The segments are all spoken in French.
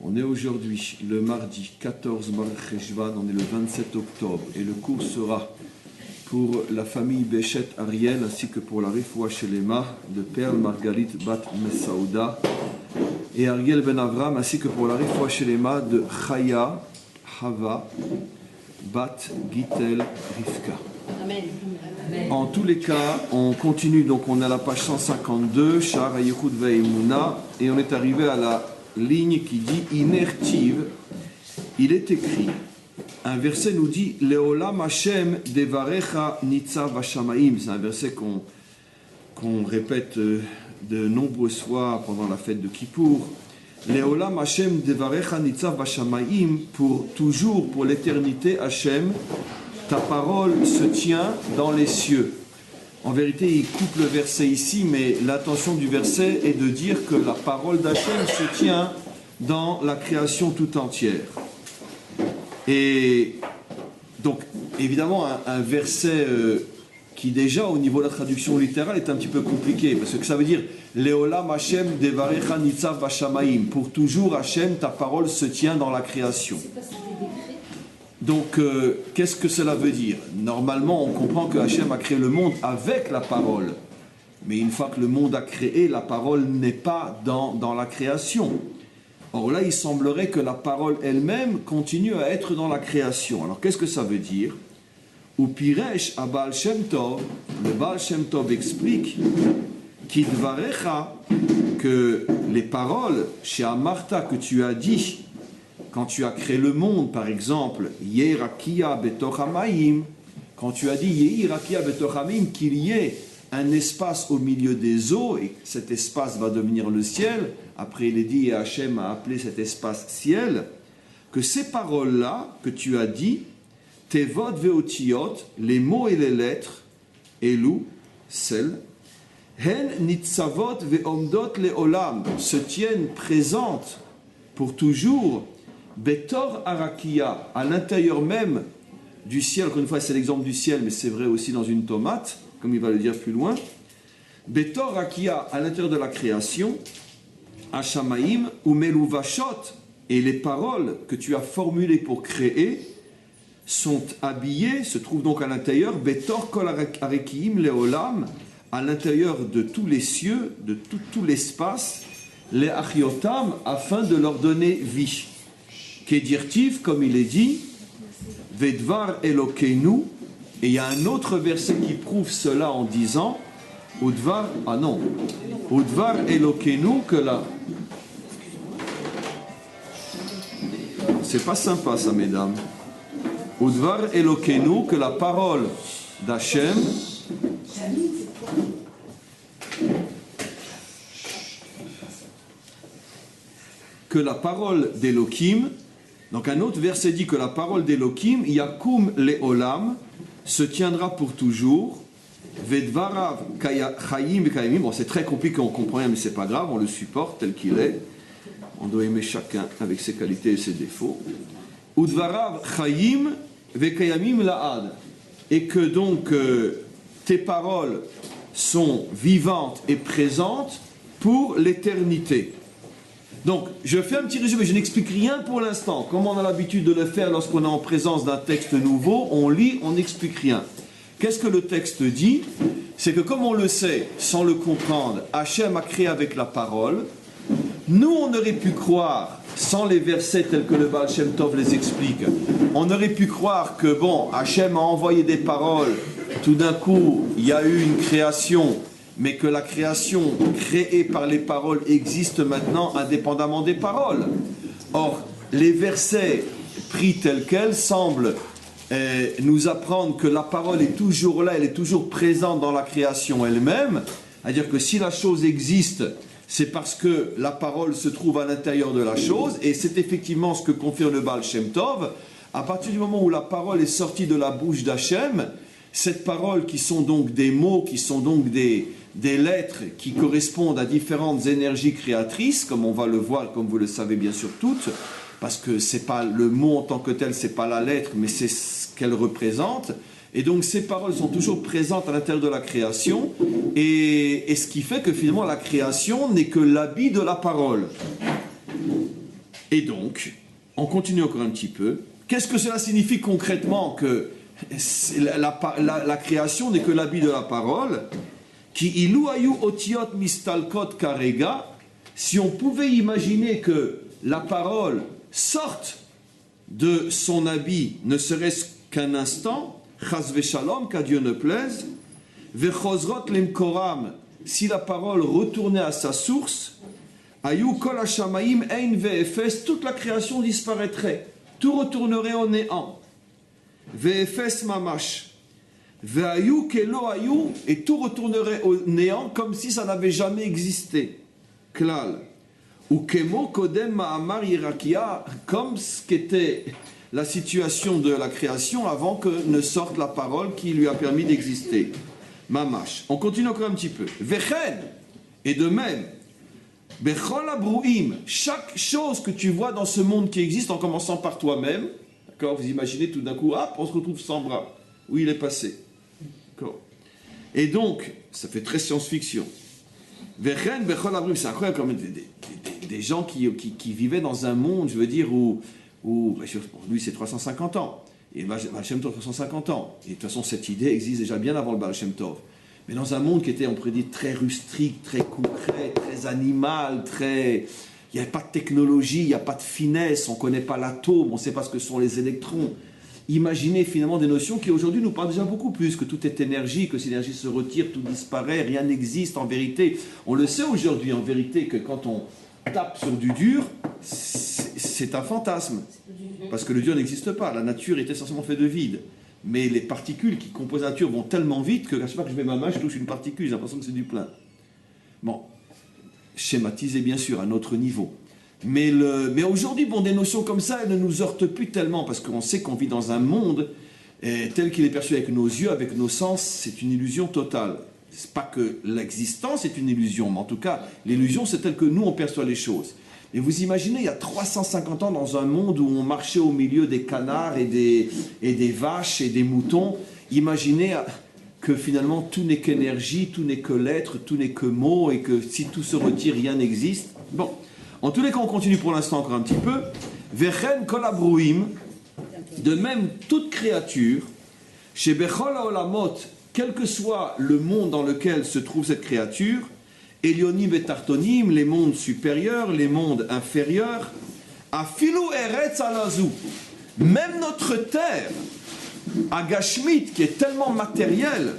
On est aujourd'hui le mardi 14 Mar Cheshvan, on est le 27 octobre et le cours sera pour la famille Béchet Ariel ainsi que pour la Refoua Shelema de Perle Margalit Bat Messaouda et Ariel Ben Avram ainsi que pour la Refoua Shelema de Chaya Hava Bat Gitel Rivka. Amen. En tous les cas, on continue, donc on est à la page 152, Sha'ar HaYichud Ve'Emunah, et on est arrivé à la ligne qui dit Inertiv. Il est écrit, un verset nous dit Leolam Hashem devarecha nitzav hashamaim. C'est un verset qu'on répète de nombreuses fois pendant la fête de Kippour. Leolam Hashem devarecha nitzav hashamaim, pour toujours, pour l'éternité, Hashem, ta parole se tient dans les cieux. En vérité, il coupe le verset ici, mais l'intention du verset est de dire que la parole d'Hachem se tient dans la création tout entière. Et donc, évidemment, un verset qui déjà, au niveau de la traduction littérale, est un petit peu compliqué, parce que ça veut dire « Leolam Hashem devarecha nitzav vashamaim » pour toujours, Hashem, ta parole se tient dans la création. Donc, qu'est-ce que cela veut dire? Normalement, on comprend que Hachem a créé le monde avec la parole. Mais une fois que le monde a créé, la parole n'est pas dans la création. Or là, il semblerait que la parole elle-même continue à être dans la création. Alors, qu'est-ce que ça veut dire? Ou Piresh à Baal Shem Tov, le Baal Shem Tov explique Kidvarecha, que les paroles chez Amarta que tu as dit, quand tu as créé le monde, par exemple, Yerakia betochamaim, quand tu as dit Yerakia betochamaim, qu'il y ait un espace au milieu des eaux, et cet espace va devenir le ciel, après il est dit, et Hachem a appelé cet espace ciel, que ces paroles-là que tu as dit, Tevot veotiot, les mots et les lettres, Elou, celles, Hen nitzavot veomdot leolam, se tiennent présentes pour toujours, Betor Arakia, à l'intérieur même du ciel, encore une fois c'est l'exemple du ciel, mais c'est vrai aussi dans une tomate, comme il va le dire plus loin. Betor Arakia, à l'intérieur de la création, Hashamaim ou Meluvashot, et les paroles que tu as formulées pour créer sont habillées, se trouvent donc à l'intérieur, Betor Kol Arekiim Leolam, à l'intérieur de tous les cieux, de tout l'espace, les Achiotam, afin de leur donner vie. Kedirtiv, comme il est dit, Vedvar Elokeinu, et il y a un autre verset qui prouve cela en disant, Udvar, Udvar Elokeinu, que là. C'est pas sympa ça, mesdames. Udvar Elokeinu, que la parole d'Hachem, que la parole d'Elohim. Donc un autre verset dit que la parole d'Elohim, Yakum le'olam, se tiendra pour toujours. Vedvarav chayim v'kayimim. Bon, c'est très compliqué, on comprend rien, mais c'est pas grave, on le supporte tel qu'il est. On doit aimer chacun avec ses qualités et ses défauts. Udvarav chayim v'kayimim la'ad. Et que donc tes paroles sont vivantes et présentes pour l'éternité. Donc, je fais un petit résumé, je n'explique rien pour l'instant. Comme on a l'habitude de le faire lorsqu'on est en présence d'un texte nouveau, on lit, on n'explique rien. Qu'est-ce que le texte dit? C'est que comme on le sait, sans le comprendre, Hachem a créé avec la parole. Nous, on aurait pu croire, sans les versets tels que le Baal Shem Tov les explique, on aurait pu croire que, bon, Hachem a envoyé des paroles, tout d'un coup, il y a eu une création, mais que la création créée par les paroles existe maintenant indépendamment des paroles. Or, les versets pris tels quels semblent nous apprendre que la parole est toujours là, elle est toujours présente dans la création elle-même, c'est-à-dire que si la chose existe, c'est parce que la parole se trouve à l'intérieur de la chose, et c'est effectivement ce que confirme le Baal Shem Tov. À partir du moment où la parole est sortie de la bouche d'Hachem, cette parole qui sont donc des mots, qui sont donc des lettres qui correspondent à différentes énergies créatrices, comme on va le voir, comme vous le savez bien sûr toutes, parce que c'est pas le mot en tant que tel, c'est pas la lettre, mais c'est ce qu'elle représente. Et donc ces paroles sont toujours présentes à l'intérieur de la création, et ce qui fait que finalement la création n'est que l'habit de la parole. Et donc, on continue encore un petit peu. Qu'est-ce que cela signifie concrètement que la création n'est que l'habit de la parole? Qui ilu ayu otiot mistalkot karega. Si on pouvait imaginer que la parole sorte de son habit, ne serait-ce qu'un instant, chas veshalom, qu'à Dieu ne plaise, vechozrot lemkoram, si la parole retournait à sa source, ayu kol hashamaim ein ve'efes, toute la création disparaîtrait, tout retournerait au néant, ve'efes mamash, ve'ayu kelo ayu, et tout retournerait au néant comme si ça n'avait jamais existé. Klal. Ou kemo kodem ma'amar yirakia, comme ce qu'était la situation de la création avant que ne sorte la parole qui lui a permis d'exister. Mamash. On continue encore un petit peu. Vechen. Et de même, bechol abrouim, chaque chose que tu vois dans ce monde qui existe, en commençant par toi-même, d'accord, vous imaginez tout d'un coup, hop, on se retrouve sans bras. Où il est passé. D'accord. Et donc, ça fait très science-fiction. Vechen, bechol abrouim, c'est incroyable comme des gens qui vivaient dans un monde, je veux dire, où lui c'est 350 ans, et le Baal Shem Tov 350 ans, et de toute façon cette idée existe déjà bien avant le Baal Shem Tov, mais dans un monde qui était, on pourrait dire, très rustique, très concret, très animal, il n'y a pas de technologie, il n'y a pas de finesse, on ne connaît pas l'atome, on ne sait pas ce que sont les électrons. Imaginez finalement des notions qui aujourd'hui nous parlent déjà beaucoup plus, que tout est énergie, que si l'énergie se retire, tout disparaît, rien n'existe en vérité. On le sait aujourd'hui en vérité que quand on tape sur du dur, c'est un fantasme, parce que le dur n'existe pas, la nature est essentiellement faite de vide, mais les particules qui composent la nature vont tellement vite que à chaque fois que je mets ma main, je touche une particule, j'ai l'impression que c'est du plein. Bon, schématisé bien sûr à notre niveau, mais aujourd'hui, des notions comme ça, elles ne nous heurtent plus tellement, parce qu'on sait qu'on vit dans un monde tel qu'il est perçu avec nos yeux, avec nos sens, c'est une illusion totale. C'est pas que l'existence est une illusion, mais en tout cas, l'illusion, c'est tel que nous, on perçoit les choses. Et vous imaginez, il y a 350 ans, dans un monde où on marchait au milieu des canards et des vaches et des moutons, imaginez que finalement, tout n'est qu'énergie, tout n'est que l'être, tout n'est que mot, et que si tout se retire, rien n'existe. Bon, en tous les cas, on continue pour l'instant encore un petit peu. Vechen kol abrouim, de même, toute créature, chez Bechol haolamot, quel que soit le monde dans lequel se trouve cette créature, Elionim et Tartonim, les mondes supérieurs, les mondes inférieurs, Afilu Eretz Alazou, même notre terre, Agashmit, qui est tellement matérielle,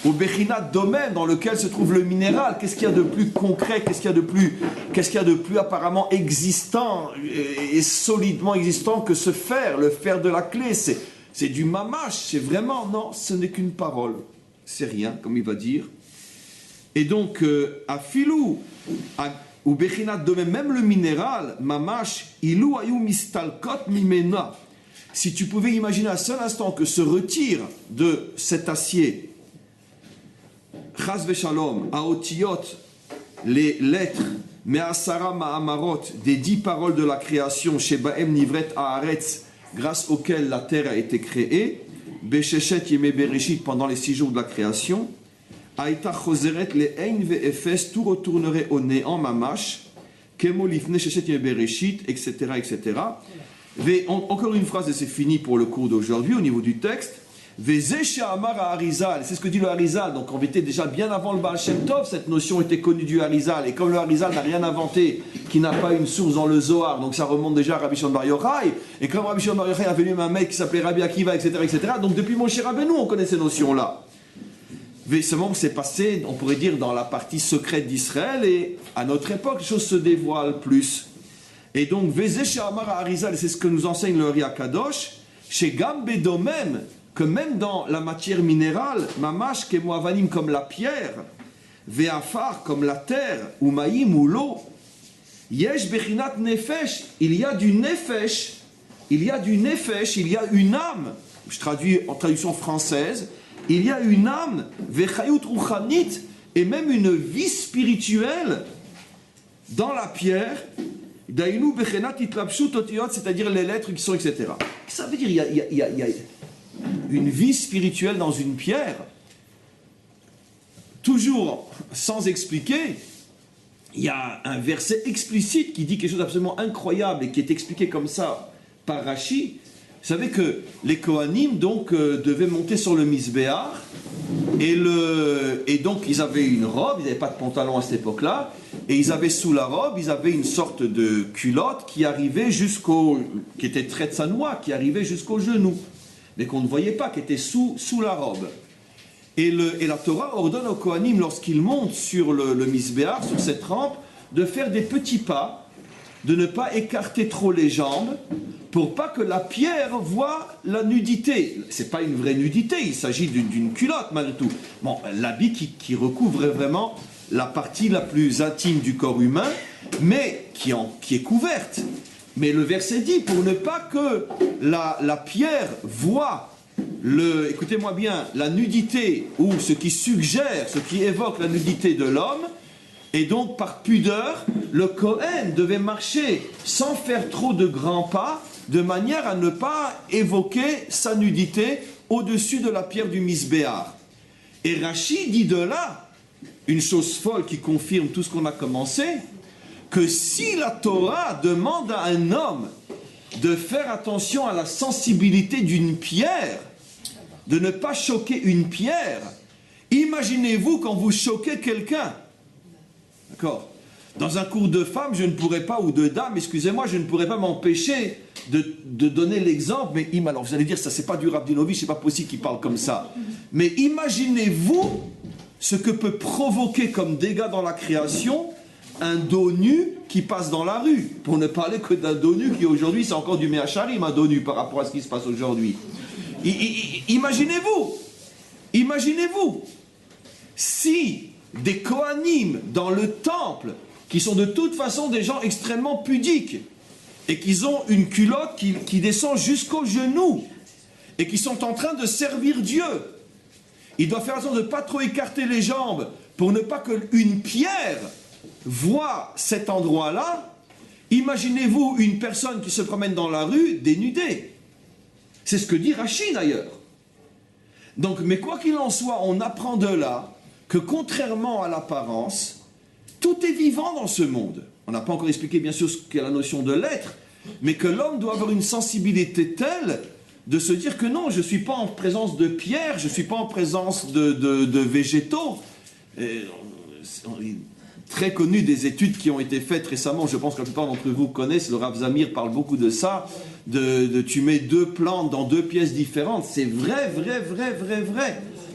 au Bechinat domaine dans lequel se trouve le minéral, qu'est-ce qu'il y a de plus concret, qu'est-ce qu'il y a de plus apparemment existant et solidement existant que ce fer, le fer de la clé, c'est du mamash, c'est vraiment, non, ce n'est qu'une parole. C'est rien, comme il va dire. Et donc, à filou, ou bechinat de même le minéral, mamash, ilou ayou mistalkot mimena. Si tu pouvais imaginer un seul instant que se retire de cet acier, chas veshalom, aotiyot, les lettres, me'asara ma'amarot, des 10 paroles de la création, shebaem nivret haaretz, grâce auquel la terre a été créée, Besheshet Yemei Bereshit, pendant les 6 jours de la création, Aïta Choseret le Ein Ve'efes, tout retournerait au néant mamash, Kemo Lifne Sheshet Yemei Bereshit, etc., etc. Encore une phrase et c'est fini pour le cours d'aujourd'hui au niveau du texte. Vezeh Amar Harizal, c'est ce que dit le Harizal. Donc en vérité, déjà bien avant le Baal Shem Tov, cette notion était connue du Harizal. Et comme le Harizal n'a rien inventé, qui n'a pas une source dans le Zohar, donc ça remonte déjà à Rabbi Shimon Bar Yochai. Et comme Rabbi Shimon Bar Yochai a venu un mec qui s'appelait Rabbi Akiva, etc., etc. Donc depuis Moshe Rabbeinu, on connaît ces notions-là. Seulement, c'est passé, on pourrait dire, dans la partie secrète d'Israël. Et à notre époque, les choses se dévoilent plus. Et donc, Vezeh Amar Harizal, c'est ce que nous enseigne le Ri Akadosh, chez Gambe Domem, que même dans la matière minérale, mamash kemoavanim comme la pierre, ve'afar comme la terre, ou maïm ou l'eau, yesh bechinat nefesh, il y a du nefesh, il y a une âme, je traduis en traduction française, il y a une âme, ve'chayut ruchanit, et même une vie spirituelle dans la pierre, dainu bechinat itlapshut otiyot, c'est-à-dire les lettres qui sont, etc. Ça veut dire, il y a une vie spirituelle dans une pierre, toujours sans expliquer, il y a un verset explicite qui dit quelque chose d'absolument incroyable et qui est expliqué comme ça par Rashi. Vous savez que les Kohanim donc devaient monter sur le Misbéach et donc ils avaient une robe, ils n'avaient pas de pantalon à cette époque-là, et ils avaient sous la robe, ils avaient une sorte de culotte qui arrivait qui était très tsanoua, qui arrivait jusqu'au genou, mais qu'on ne voyait pas, qui était sous la robe. Et la Torah ordonne aux Kohanim, lorsqu'ils montent sur le Misbéach, sur cette rampe, de faire des petits pas, de ne pas écarter trop les jambes, pour pas que la pierre voie la nudité. C'est pas une vraie nudité, il s'agit d'une culotte malgré tout. Bon, l'habit qui recouvre vraiment la partie la plus intime du corps humain, mais qui est couverte. Mais le verset dit, pour ne pas que la pierre voie écoutez-moi bien, la nudité, ou ce qui suggère, ce qui évoque la nudité de l'homme, et donc par pudeur, le Kohen devait marcher sans faire trop de grands pas, de manière à ne pas évoquer sa nudité au-dessus de la pierre du Misbéach. Et Rashi dit de là, une chose folle qui confirme tout ce qu'on a commencé, que si la Torah demande à un homme de faire attention à la sensibilité d'une pierre, de ne pas choquer une pierre, imaginez-vous quand vous choquez quelqu'un. D'accord ? Dans un cours de femmes, je ne pourrais pas, ou de dames, excusez-moi, je ne pourrais pas m'empêcher de donner l'exemple, mais alors vous allez dire, ça c'est pas du Rabdinovitch, c'est pas possible qu'il parle comme ça. Mais imaginez-vous ce que peut provoquer comme dégâts dans la création un dos nu qui passe dans la rue, pour ne parler que d'un dos nu qui aujourd'hui c'est encore du Meacharim, un dos nu par rapport à ce qui se passe aujourd'hui. Imaginez-vous, si des Kohanim dans le temple, qui sont de toute façon des gens extrêmement pudiques, et qui ont une culotte qui descend jusqu'au genou, et qui sont en train de servir Dieu, ils doivent faire attention de ne pas trop écarter les jambes, pour ne pas qu'une pierre voit cet endroit-là. Imaginez-vous une personne qui se promène dans la rue dénudée. C'est ce que dit Rashi d'ailleurs. Donc, mais quoi qu'il en soit, on apprend de là que contrairement à l'apparence, tout est vivant dans ce monde. On n'a pas encore expliqué bien sûr ce qu'est la notion de l'être, mais que l'homme doit avoir une sensibilité telle de se dire que non, je ne suis pas en présence de pierre, je ne suis pas en présence de végétaux. Très connu des études qui ont été faites récemment, je pense que la plupart d'entre vous connaissent, le Rav Zamir parle beaucoup de ça, tu mets deux plantes dans deux pièces différentes, c'est vrai.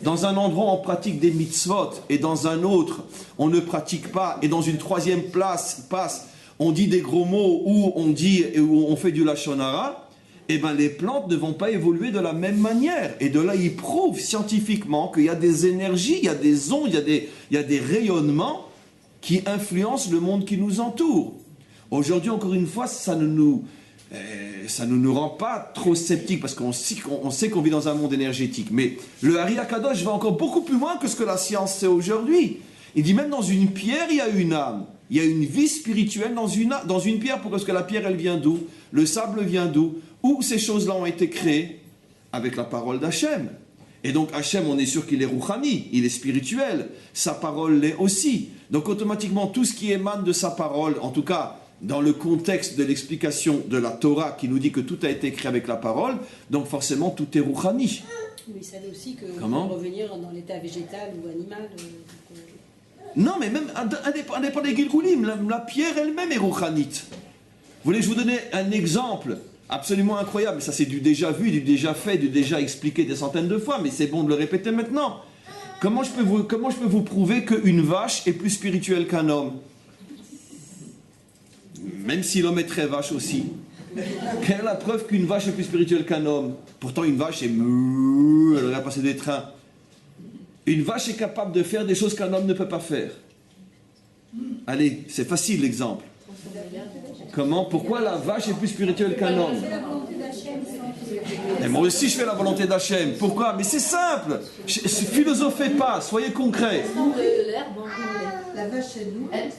Dans un endroit on pratique des mitzvot et dans un autre on ne pratique pas, et dans une troisième place on dit des gros mots ou on fait du lashon hara, et bien les plantes ne vont pas évoluer de la même manière. Et de là ils prouvent scientifiquement qu'il y a des énergies, il y a des ondes, il y a des rayonnements qui influence le monde qui nous entoure. Aujourd'hui, encore une fois, ça ne nous rend pas trop sceptiques, parce qu'on sait qu'on vit dans un monde énergétique. Mais le Hari Akadosh va encore beaucoup plus loin que ce que la science sait aujourd'hui. Il dit même dans une pierre, il y a une âme. Il y a une vie spirituelle dans une pierre. Pourquoi? Parce que la pierre, elle vient d'où? Le sable vient d'où? Où ces choses-là ont été créées? Avec la parole d'Hachem. Et donc Hachem, on est sûr qu'il est rouchani, il est spirituel, sa parole l'est aussi. Donc automatiquement, tout ce qui émane de sa parole, en tout cas dans le contexte de l'explication de la Torah qui nous dit que tout a été créé avec la parole, donc forcément tout est rouchani. Mais il savait aussi que Comment? revenir dans l'état végétal ou animal. Non, mais même indépendant des Gilgulim, la pierre elle-même est rouchanite. Vous voulez que je vous donne un exemple absolument incroyable? Ça c'est du déjà vu, du déjà fait, du déjà expliqué des centaines de fois, mais c'est bon de le répéter maintenant. Comment je peux vous prouver qu'une vache est plus spirituelle qu'un homme? Même si l'homme est très vache aussi. Quelle est la preuve qu'une vache est plus spirituelle qu'un homme? Pourtant une vache elle regarde passer des trains. Une vache est capable de faire des choses qu'un homme ne peut pas faire. Allez, c'est facile l'exemple. Comment? Pourquoi la vache est plus spirituelle qu'un homme? Et moi aussi je fais la volonté d'Hachem. Pourquoi? Mais c'est simple. Philosophez pas, soyez concrets. La vache, elle nourrit.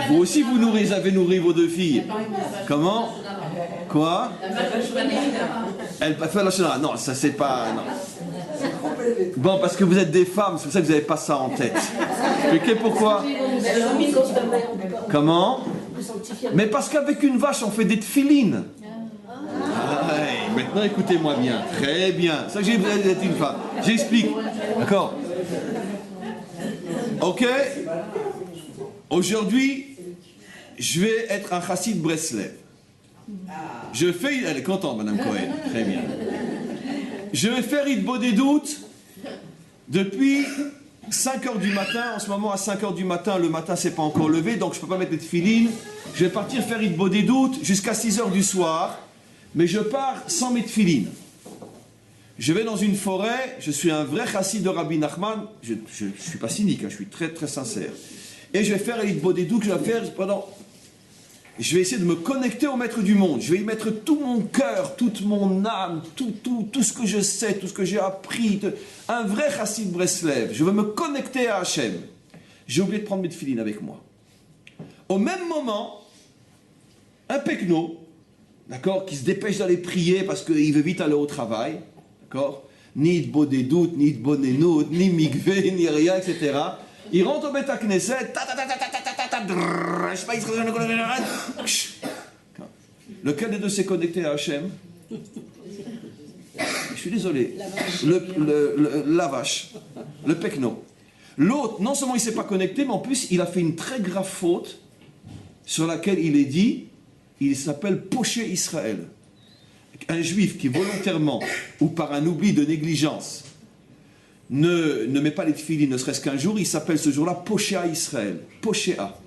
Vous aussi vous avez nourri vos deux filles. Comment? Quoi? Elle fait la chenille. Non, ça c'est pas... Non. Bon, parce que vous êtes des femmes, c'est pour ça que vous n'avez pas ça en tête. Expliquez pourquoi. Elle a mis contre le maire. Comment? Le sanctifier. Mais parce qu'avec une vache, on fait des tefilines. Ah, ouais. Maintenant, écoutez-moi bien. Très bien. Ça, j'ai besoin d'être une femme. J'explique. D'accord? Ok? Aujourd'hui, je vais être un chassid Breslev. Je fais... Elle est contente, Madame Cohen. Très bien. Je vais faire Hitbo des doutes depuis 5h du matin. En ce moment, à 5h du matin, le matin, c'est pas encore levé, donc je peux pas mettre les tefilines. Je vais partir faire Hitbo des doutes jusqu'à 6h du soir, mais je pars sans mes tefilines. Je vais dans une forêt, je suis un vrai chassid de Rabbi Nachman, je suis pas cynique, hein, je suis très très sincère. Et je vais faire Hitbo des doutes que je vais faire pendant... Je vais essayer de me connecter au maître du monde. Je vais y mettre tout mon cœur, toute mon âme, tout ce que je sais, tout ce que j'ai appris. Un vrai chassid Breslev. Je veux me connecter à Hachem. J'ai oublié de prendre mes tefilines avec moi. Au même moment, un pekno, d'accord, qui se dépêche d'aller prier parce qu'il veut vite aller au travail, d'accord, ni Hitbo des doutes, ni Hitbo Nenout, ni Mikvé, ni rien, etc. Il rentre au Beth Knesset, lequel des deux s'est connecté à Hachem? Je suis désolé. La vache. Le pekno. L'autre, non seulement il ne s'est pas connecté, mais en plus il a fait une très grave faute sur laquelle il est dit, il s'appelle Poché Israël. Un juif qui volontairement ou par un oubli de négligence ne met pas les tefilines ne serait-ce qu'un jour, il s'appelle ce jour-là Poshéa Israël. Poshéa.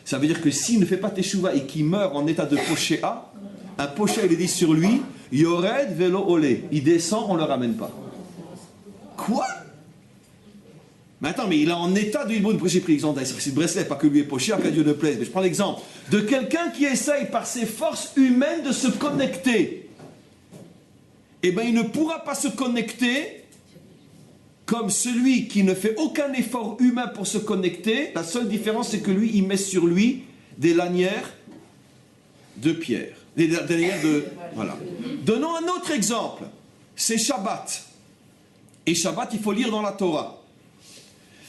Ça veut dire que s'il ne fait pas teshuva et qu'il meurt en état de Poshéa, un Poshéa, il est dit sur lui, Yored velo olé. Il descend, on ne le ramène pas. Quoi? Mais attends, mais il est en état de Hitbo. J'ai pris l'exemple d'Aïsraël Breslev, pas que lui est Poshéa, qu'à Dieu ne plaise. Mais je prends l'exemple de quelqu'un qui essaye par ses forces humaines de se connecter. Eh bien, il ne pourra pas se connecter comme celui qui ne fait aucun effort humain pour se connecter. La seule différence, c'est que lui, il met sur lui des lanières de pierre. Des lanières de... Voilà. Donnons un autre exemple. C'est Shabbat. Et Shabbat, il faut lire dans la Torah.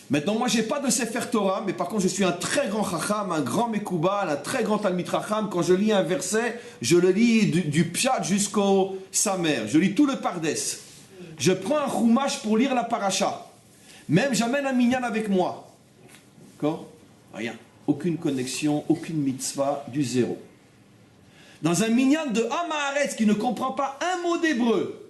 Maintenant, moi, je n'ai pas de Sefer Torah, mais par contre, je suis un très grand Chacham, un grand Mekoubal, un très grand Talmid Chacham. Quand je lis un verset, je le lis du Pshat jusqu'au Samer. Je lis tout le Pardes. Je prends un Chumash pour lire la paracha. Même j'amène un minyan avec moi. D'accord? Rien. Aucune connexion, aucune mitzvah, du zéro. Dans un minyan de Hamaharetz qui ne comprend pas un mot d'hébreu,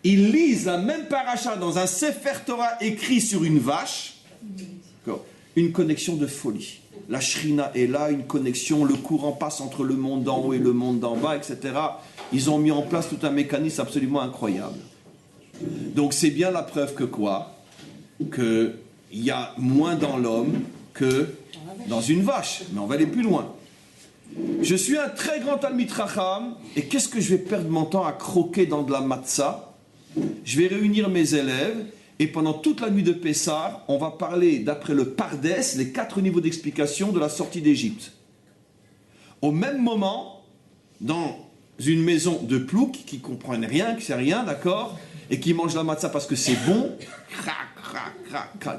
ils lisent la même paracha dans un Sefer Torah écrit sur une vache. D'accord? Une connexion de folie. La Shrina est là, une connexion, le courant passe entre le monde d'en haut et le monde d'en bas, etc. Ils ont mis en place tout un mécanisme absolument incroyable. Donc c'est bien la preuve que quoi? Qu'il y a moins dans l'homme que dans une vache. Mais on va aller plus loin. Je suis un très grand Talmid Chacham, et qu'est-ce que je vais perdre mon temps à croquer dans de la matzah? Je vais réunir mes élèves, et pendant toute la nuit de Pessah, on va parler, d'après le Pardes, les 4 niveaux d'explication de la sortie d'Égypte. Au même moment, dans une maison de plouc, qui ne comprennent rien, qui ne sait rien, d'accord, et qui mange la matzah parce que c'est bon,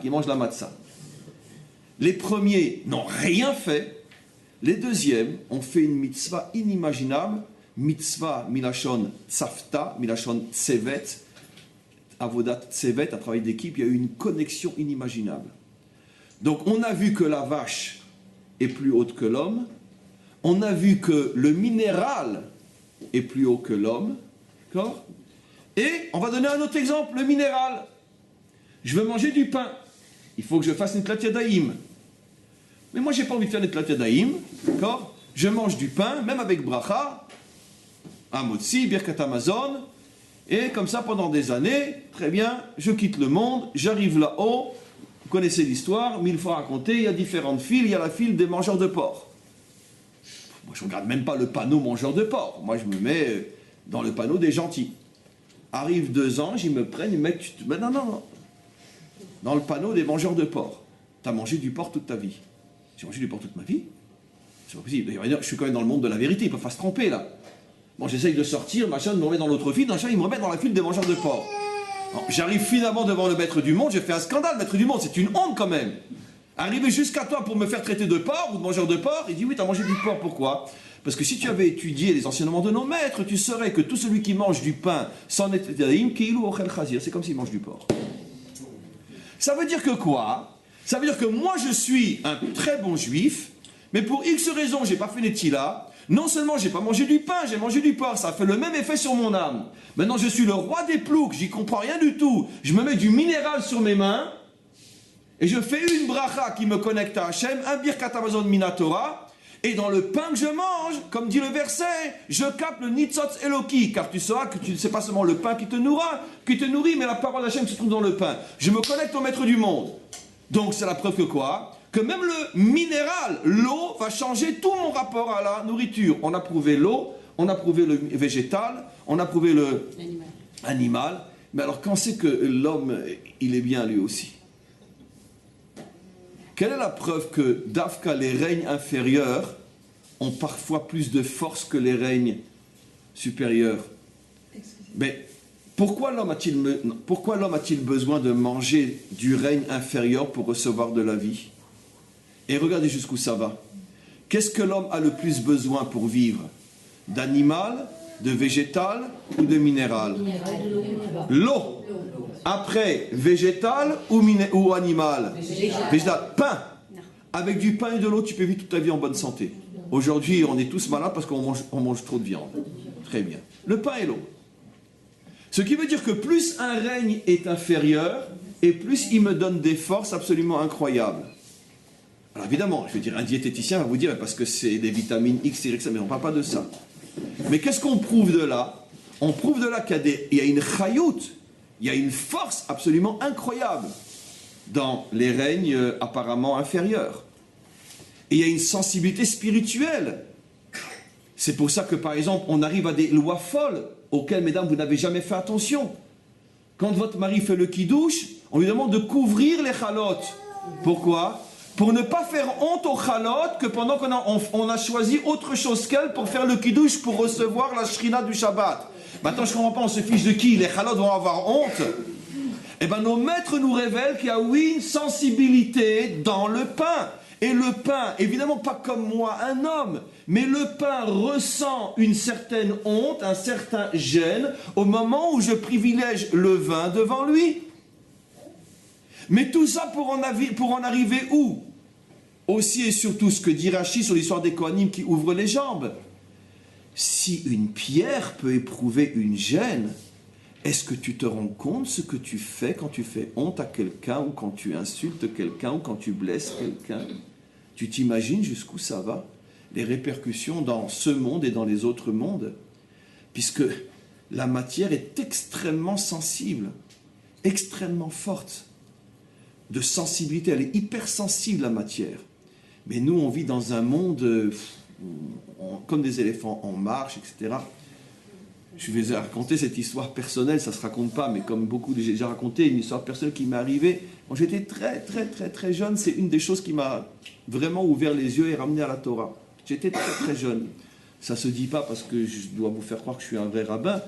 qui mange la matzah. Les premiers n'ont rien fait, les deuxièmes ont fait une mitzvah inimaginable, mitzvah milachon tzafta, milachon tsevet, avodat tsevet, un travail d'équipe, il y a eu une connexion inimaginable. Donc on a vu que la vache est plus haute que l'homme, on a vu que le minéral est plus haut que l'homme, d'accord? Et on va donner un autre exemple, le minéral. Je veux manger du pain. Il faut que je fasse une Netlat Yadayim. Mais moi, je n'ai pas envie de faire une Netlat Yadayim. D'accord? Je mange du pain, même avec bracha, Amotzi, Birkat Amazon. Et comme ça, pendant des années, très bien, je quitte le monde, j'arrive là-haut. Vous connaissez l'histoire, 1000 fois racontée, il y a différentes files. Il y a la file des mangeurs de porc. Moi, je ne regarde même pas le panneau mangeur de porc. Moi, je me mets dans le panneau des gentils. Arrive 2 ans, ils me prennent, ils me mettent... Mais non. Dans le panneau des mangeurs de porc. Tu as mangé du porc toute ta vie. J'ai mangé du porc toute ma vie? C'est pas possible. Je suis quand même dans le monde de la vérité, ils ne peuvent pas se tromper là. Bon, j'essaye de sortir, machin, de me remettre dans l'autre file, machin, ils me remettent dans la file des mangeurs de porc. J'arrive finalement devant le maître du monde, j'ai fait un scandale, maître du monde, c'est une honte quand même. Arrivé jusqu'à toi pour me faire traiter de porc ou de mangeur de porc, il dit oui, tu as mangé du porc, pourquoi? Parce que si tu avais étudié les enseignements de nos maîtres, tu saurais que tout celui qui mange du pain sans netadaïm, c'est comme s'il mange du porc. Ça veut dire que quoi? Ça veut dire que moi je suis un très bon juif, mais pour X raisons, j'ai pas fait Netila. Non seulement j'ai pas mangé du pain, j'ai mangé du porc, ça a fait le même effet sur mon âme. Maintenant je suis le roi des ploucs, j'y comprends rien du tout. Je me mets du minéral sur mes mains, et je fais une bracha qui me connecte à Hachem, un birkat hamazon minatora, et dans le pain que je mange, comme dit le verset, je capte le nitzotz eloki, car tu sauras que c'est pas seulement le pain qui te nourrit, mais la parole d'Hachem se trouve dans le pain. Je me connecte au maître du monde. Donc c'est la preuve que quoi? Que même le minéral, l'eau, va changer tout mon rapport à la nourriture. On a prouvé l'eau, on a prouvé le végétal, on a prouvé le animal. Mais alors quand c'est que l'homme, il est bien lui aussi? Quelle est la preuve que d'Afka, les règnes inférieurs ont parfois plus de force que les règnes supérieurs? Mais pourquoi l'homme a-t-il besoin de manger du règne inférieur pour recevoir de la vie? Et regardez jusqu'où ça va. Qu'est-ce que l'homme a le plus besoin pour vivre? D'animal, de végétal ou de minéral? L'eau. Après, végétal ou animal? Végétal. Pain. Avec du pain et de l'eau, tu peux vivre toute ta vie en bonne santé. Aujourd'hui, on est tous malades parce qu'on mange trop de viande. Très bien. Le pain et l'eau. Ce qui veut dire que plus un règne est inférieur, et plus il me donne des forces absolument incroyables. Alors évidemment, je veux dire, un diététicien va vous dire, parce que c'est des vitamines X, Y, mais on ne parle pas de ça. Mais qu'est-ce qu'on prouve de là? On prouve de là qu'il y a une chayout, il y a une force absolument incroyable dans les règnes apparemment inférieurs. Et il y a une sensibilité spirituelle. C'est pour ça que, par exemple, on arrive à des lois folles auxquelles, mesdames, vous n'avez jamais fait attention. Quand votre mari fait le kidouche, on lui demande de couvrir les chalotes. Pourquoi? Pour ne pas faire honte aux chalotes que pendant qu'on a choisi autre chose qu'elle pour faire le kidouche pour recevoir la shrina du Shabbat. Maintenant, je ne comprends pas, on se fiche de qui? Les chalotes vont avoir honte? Eh bien, nos maîtres nous révèlent qu'il y a, oui, une sensibilité dans le pain. Et le pain, évidemment pas comme moi, un homme, mais le pain ressent une certaine honte, un certain gêne, au moment où je privilège le vin devant lui. Mais tout ça pour en arriver où? Aussi et surtout ce que dit Rashi sur l'histoire des Kohanim qui ouvrent les jambes. Si une pierre peut éprouver une gêne, est-ce que tu te rends compte ce que tu fais quand tu fais honte à quelqu'un ou quand tu insultes quelqu'un ou quand tu blesses quelqu'un? Tu t'imagines jusqu'où ça va? Les répercussions dans ce monde et dans les autres mondes? Puisque la matière est extrêmement sensible, extrêmement forte. De sensibilité, elle est hypersensible, la matière. Mais nous, on vit dans un monde comme des éléphants en marche, etc. Je vais raconter cette histoire personnelle, ça ne se raconte pas, mais comme beaucoup, j'ai déjà raconté une histoire personnelle qui m'est arrivée. Quand j'étais très jeune, c'est une des choses qui m'a vraiment ouvert les yeux et ramené à la Torah. J'étais très jeune. Ça ne se dit pas parce que je dois vous faire croire que je suis un vrai rabbin,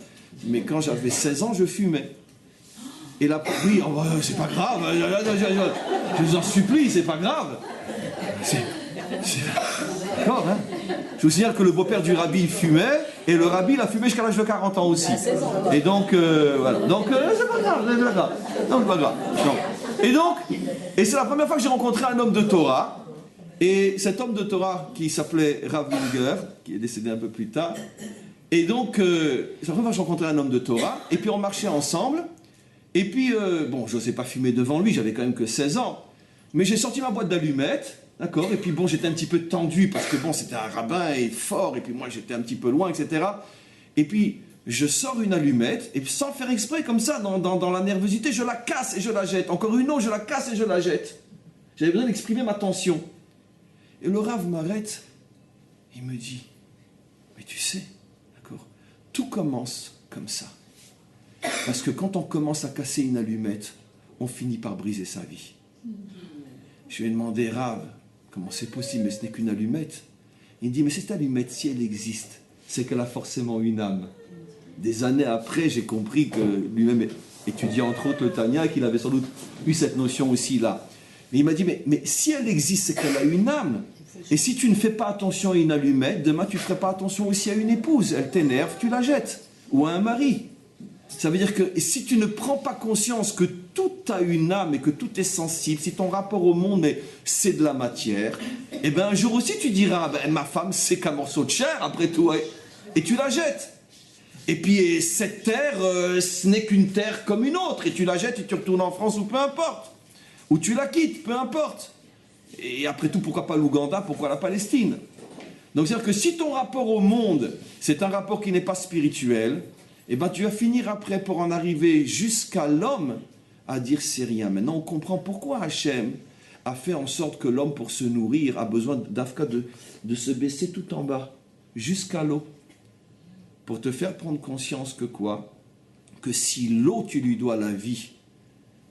mais quand j'avais 16 ans, je fumais. Et là, oui, oh, c'est pas grave, je vous en supplie, c'est pas grave. D'accord, hein? Je vous signale que le beau-père du rabbi fumait, et le rabbi il a fumé jusqu'à l'âge de 40 ans aussi. Et donc, voilà. Donc, c'est pas grave, c'est pas grave. Non, c'est pas grave. Non. Et c'est la première fois que j'ai rencontré un homme de Torah, et cet homme de Torah qui s'appelait Rav Munger, qui est décédé un peu plus tard, et donc, c'est la première fois que j'ai rencontré un homme de Torah, et puis on marchait ensemble. Et puis, bon, je n'osais pas fumer devant lui, j'avais quand même que 16 ans. Mais j'ai sorti ma boîte d'allumettes, d'accord? Et puis bon, j'étais un petit peu tendu, parce que bon, c'était un rabbin et fort, et puis moi j'étais un petit peu loin, etc. Et puis, je sors une allumette, et puis sans faire exprès, comme ça, dans la nervosité, je la casse et je la jette. Encore une autre, je la casse et je la jette. J'avais besoin d'exprimer ma tension. Et le Rav m'arrête, il me dit, mais tu sais, d'accord, tout commence comme ça. Parce que quand on commence à casser une allumette, on finit par briser sa vie. Je lui ai demandé, Rav, comment c'est possible? Mais ce n'est qu'une allumette. Il me dit, mais cette allumette, si elle existe, c'est qu'elle a forcément une âme. Des années après, j'ai compris que lui-même étudiait entre autres le Tanya et qu'il avait sans doute eu cette notion aussi là. Mais il m'a dit, mais si elle existe, c'est qu'elle a une âme. Et si tu ne fais pas attention à une allumette, demain tu ne ferais pas attention aussi à une épouse. Elle t'énerve, tu la jettes. Ou à un mari. Ça veut dire que si tu ne prends pas conscience que tout a une âme et que tout est sensible, si ton rapport au monde c'est de la matière, et bien un jour aussi tu diras, ma femme c'est qu'un morceau de chair après tout, et tu la jettes. Et puis cette terre, ce n'est qu'une terre comme une autre, et tu la jettes et tu retournes en France ou peu importe. Ou tu la quittes, peu importe. Et après tout, pourquoi pas l'Ouganda, pourquoi la Palestine? Donc c'est-à-dire que si ton rapport au monde, c'est un rapport qui n'est pas spirituel, eh ben, tu vas finir après pour en arriver jusqu'à l'homme à dire c'est rien. Maintenant, on comprend pourquoi Hachem a fait en sorte que l'homme, pour se nourrir, a besoin d'Afka de se baisser tout en bas, jusqu'à l'eau. Pour te faire prendre conscience que quoi? Que si l'eau, tu lui dois la vie,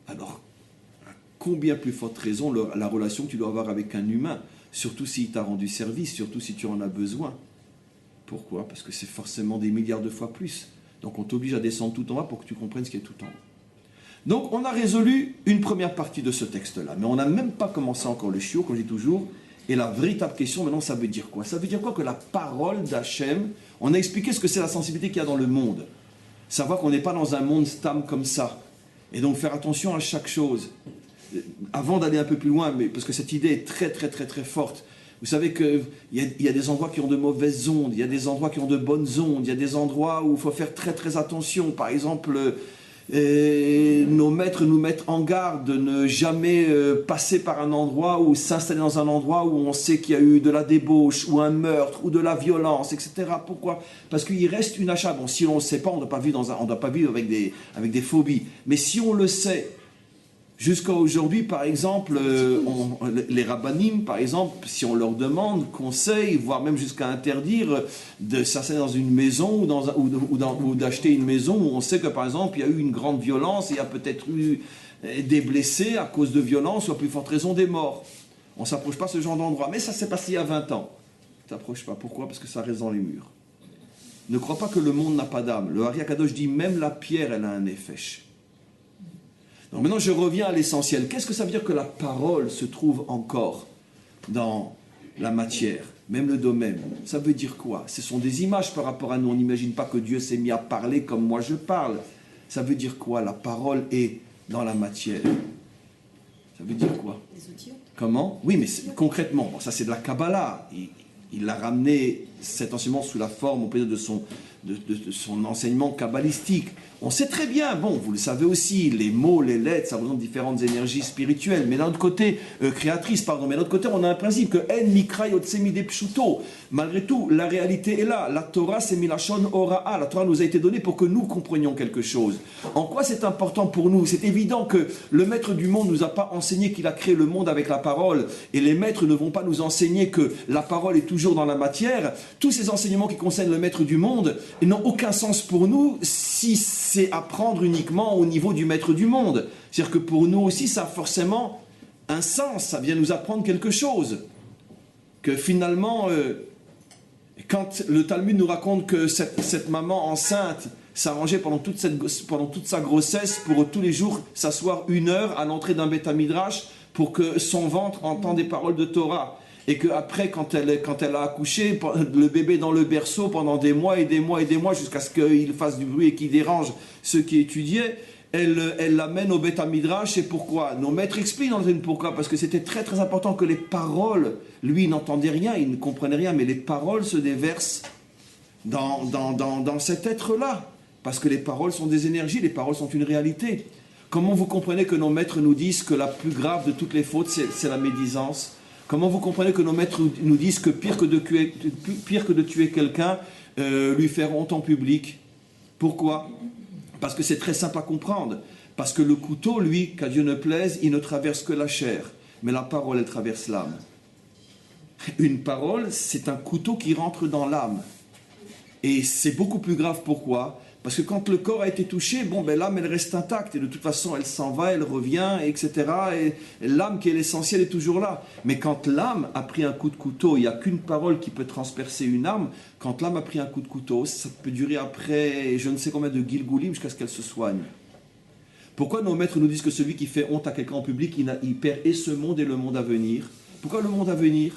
alors, à combien plus forte raison la relation que tu dois avoir avec un humain, surtout s'il t'a rendu service, surtout si tu en as besoin. Pourquoi? Parce que c'est forcément des milliards de fois plus. Donc on t'oblige à descendre tout en bas pour que tu comprennes ce qui est tout en haut. Donc on a résolu une première partie de ce texte-là, mais on n'a même pas commencé encore le shiur, comme je dis toujours, et la véritable question maintenant, ça veut dire quoi? Ça veut dire quoi que la parole d'Hachem, on a expliqué ce que c'est la sensibilité qu'il y a dans le monde. Savoir qu'on n'est pas dans un monde stam comme ça, et donc faire attention à chaque chose. Avant d'aller un peu plus loin, mais parce que cette idée est très très très très forte, vous savez qu'il y a des endroits qui ont de mauvaises ondes, il y a des endroits qui ont de bonnes ondes, il y a des endroits où il faut faire très très attention. Par exemple, nos maîtres nous mettent en garde de ne jamais passer par un endroit ou s'installer dans un endroit où on sait qu'il y a eu de la débauche, ou un meurtre, ou de la violence, etc. Pourquoi? Parce qu'il reste une achat. Bon, si on ne le sait pas, on ne doit pas vivre avec des phobies. Mais si on le sait, jusqu'à aujourd'hui, par exemple, les rabbinim, par exemple, si on leur demande conseil, voire même jusqu'à interdire de s'installer dans une maison ou d'acheter une maison où on sait que, par exemple, il y a eu une grande violence et il y a peut-être eu des blessés à cause de violence ou à plus forte raison des morts. On ne s'approche pas de ce genre d'endroit. Mais ça s'est passé il y a 20 ans. Tu t'approches pas. Pourquoi? Parce que ça reste dans les murs. Ne crois pas que le monde n'a pas d'âme. Le Ari Akadosh dit même la pierre, elle a un nefesh. Donc maintenant, je reviens à l'essentiel. Qu'est-ce que ça veut dire que la parole se trouve encore dans la matière, même le domaine? Ça veut dire quoi? Ce sont des images par rapport à nous. On n'imagine pas que Dieu s'est mis à parler comme moi je parle. Ça veut dire quoi? La parole est dans la matière. Ça veut dire quoi? Comment? Oui, mais concrètement, bon, ça c'est de la Kabbalah. Il a ramené cet enseignement sous la forme, on peut dire, de son enseignement kabbalistique. On sait très bien, bon, vous le savez aussi, les mots, les lettres, ça représente différentes énergies spirituelles, mais d'un autre côté, créatrices, pardon, mais d'un autre côté, on a un principe que En Mikra Yotsemi de Pshuto. Malgré tout, la réalité est là. La Torah, c'est Milachon Hora'a. La Torah nous a été donnée pour que nous comprenions quelque chose. En quoi c'est important pour nous? C'est évident que le maître du monde ne nous a pas enseigné qu'il a créé le monde avec la parole, et les maîtres ne vont pas nous enseigner que la parole est toujours dans la matière. Tous ces enseignements qui concernent le maître du monde n'ont aucun sens pour nous si c'est à prendre uniquement au niveau du maître du monde. C'est-à-dire que pour nous aussi, ça a forcément un sens, ça vient nous apprendre quelque chose. Que finalement, quand le Talmud nous raconte que cette maman enceinte s'arrangeait pendant toute sa grossesse pour tous les jours s'asseoir 1 heure à l'entrée d'un Beth Midrash pour que son ventre entende des paroles de Torah. Et qu'après, quand elle a accouché, le bébé dans le berceau pendant des mois et des mois et des mois, jusqu'à ce qu'il fasse du bruit et qu'il dérange ceux qui étudiaient, elle l'amène au Beth Midrash. Et pourquoi? Nos maîtres expliquent dans le pourquoi. Parce que c'était très très important que les paroles, lui il n'entendait rien, il ne comprenait rien, mais les paroles se déversent dans cet être-là. Parce que les paroles sont des énergies, les paroles sont une réalité. Comment vous comprenez que nos maîtres nous disent que la plus grave de toutes les fautes, c'est la médisance? Comment vous comprenez que nos maîtres nous disent que pire que de tuer quelqu'un, lui faire honte en public? Pourquoi? Parce que c'est très simple à comprendre. Parce que le couteau, lui, qu'à Dieu ne plaise, il ne traverse que la chair. Mais la parole, elle traverse l'âme. Une parole, c'est un couteau qui rentre dans l'âme. Et c'est beaucoup plus grave. Pourquoi? Parce que quand le corps a été touché, l'âme, elle reste intacte. Et de toute façon, elle s'en va, elle revient, etc. Et l'âme qui est l'essentiel est toujours là. Mais quand l'âme a pris un coup de couteau, il n'y a qu'une parole qui peut transpercer une âme. Quand l'âme a pris un coup de couteau, ça peut durer après je ne sais combien de Gilgoulim jusqu'à ce qu'elle se soigne. Pourquoi nos maîtres nous disent que celui qui fait honte à quelqu'un en public, il perd et ce monde et le monde à venir? Pourquoi le monde à venir?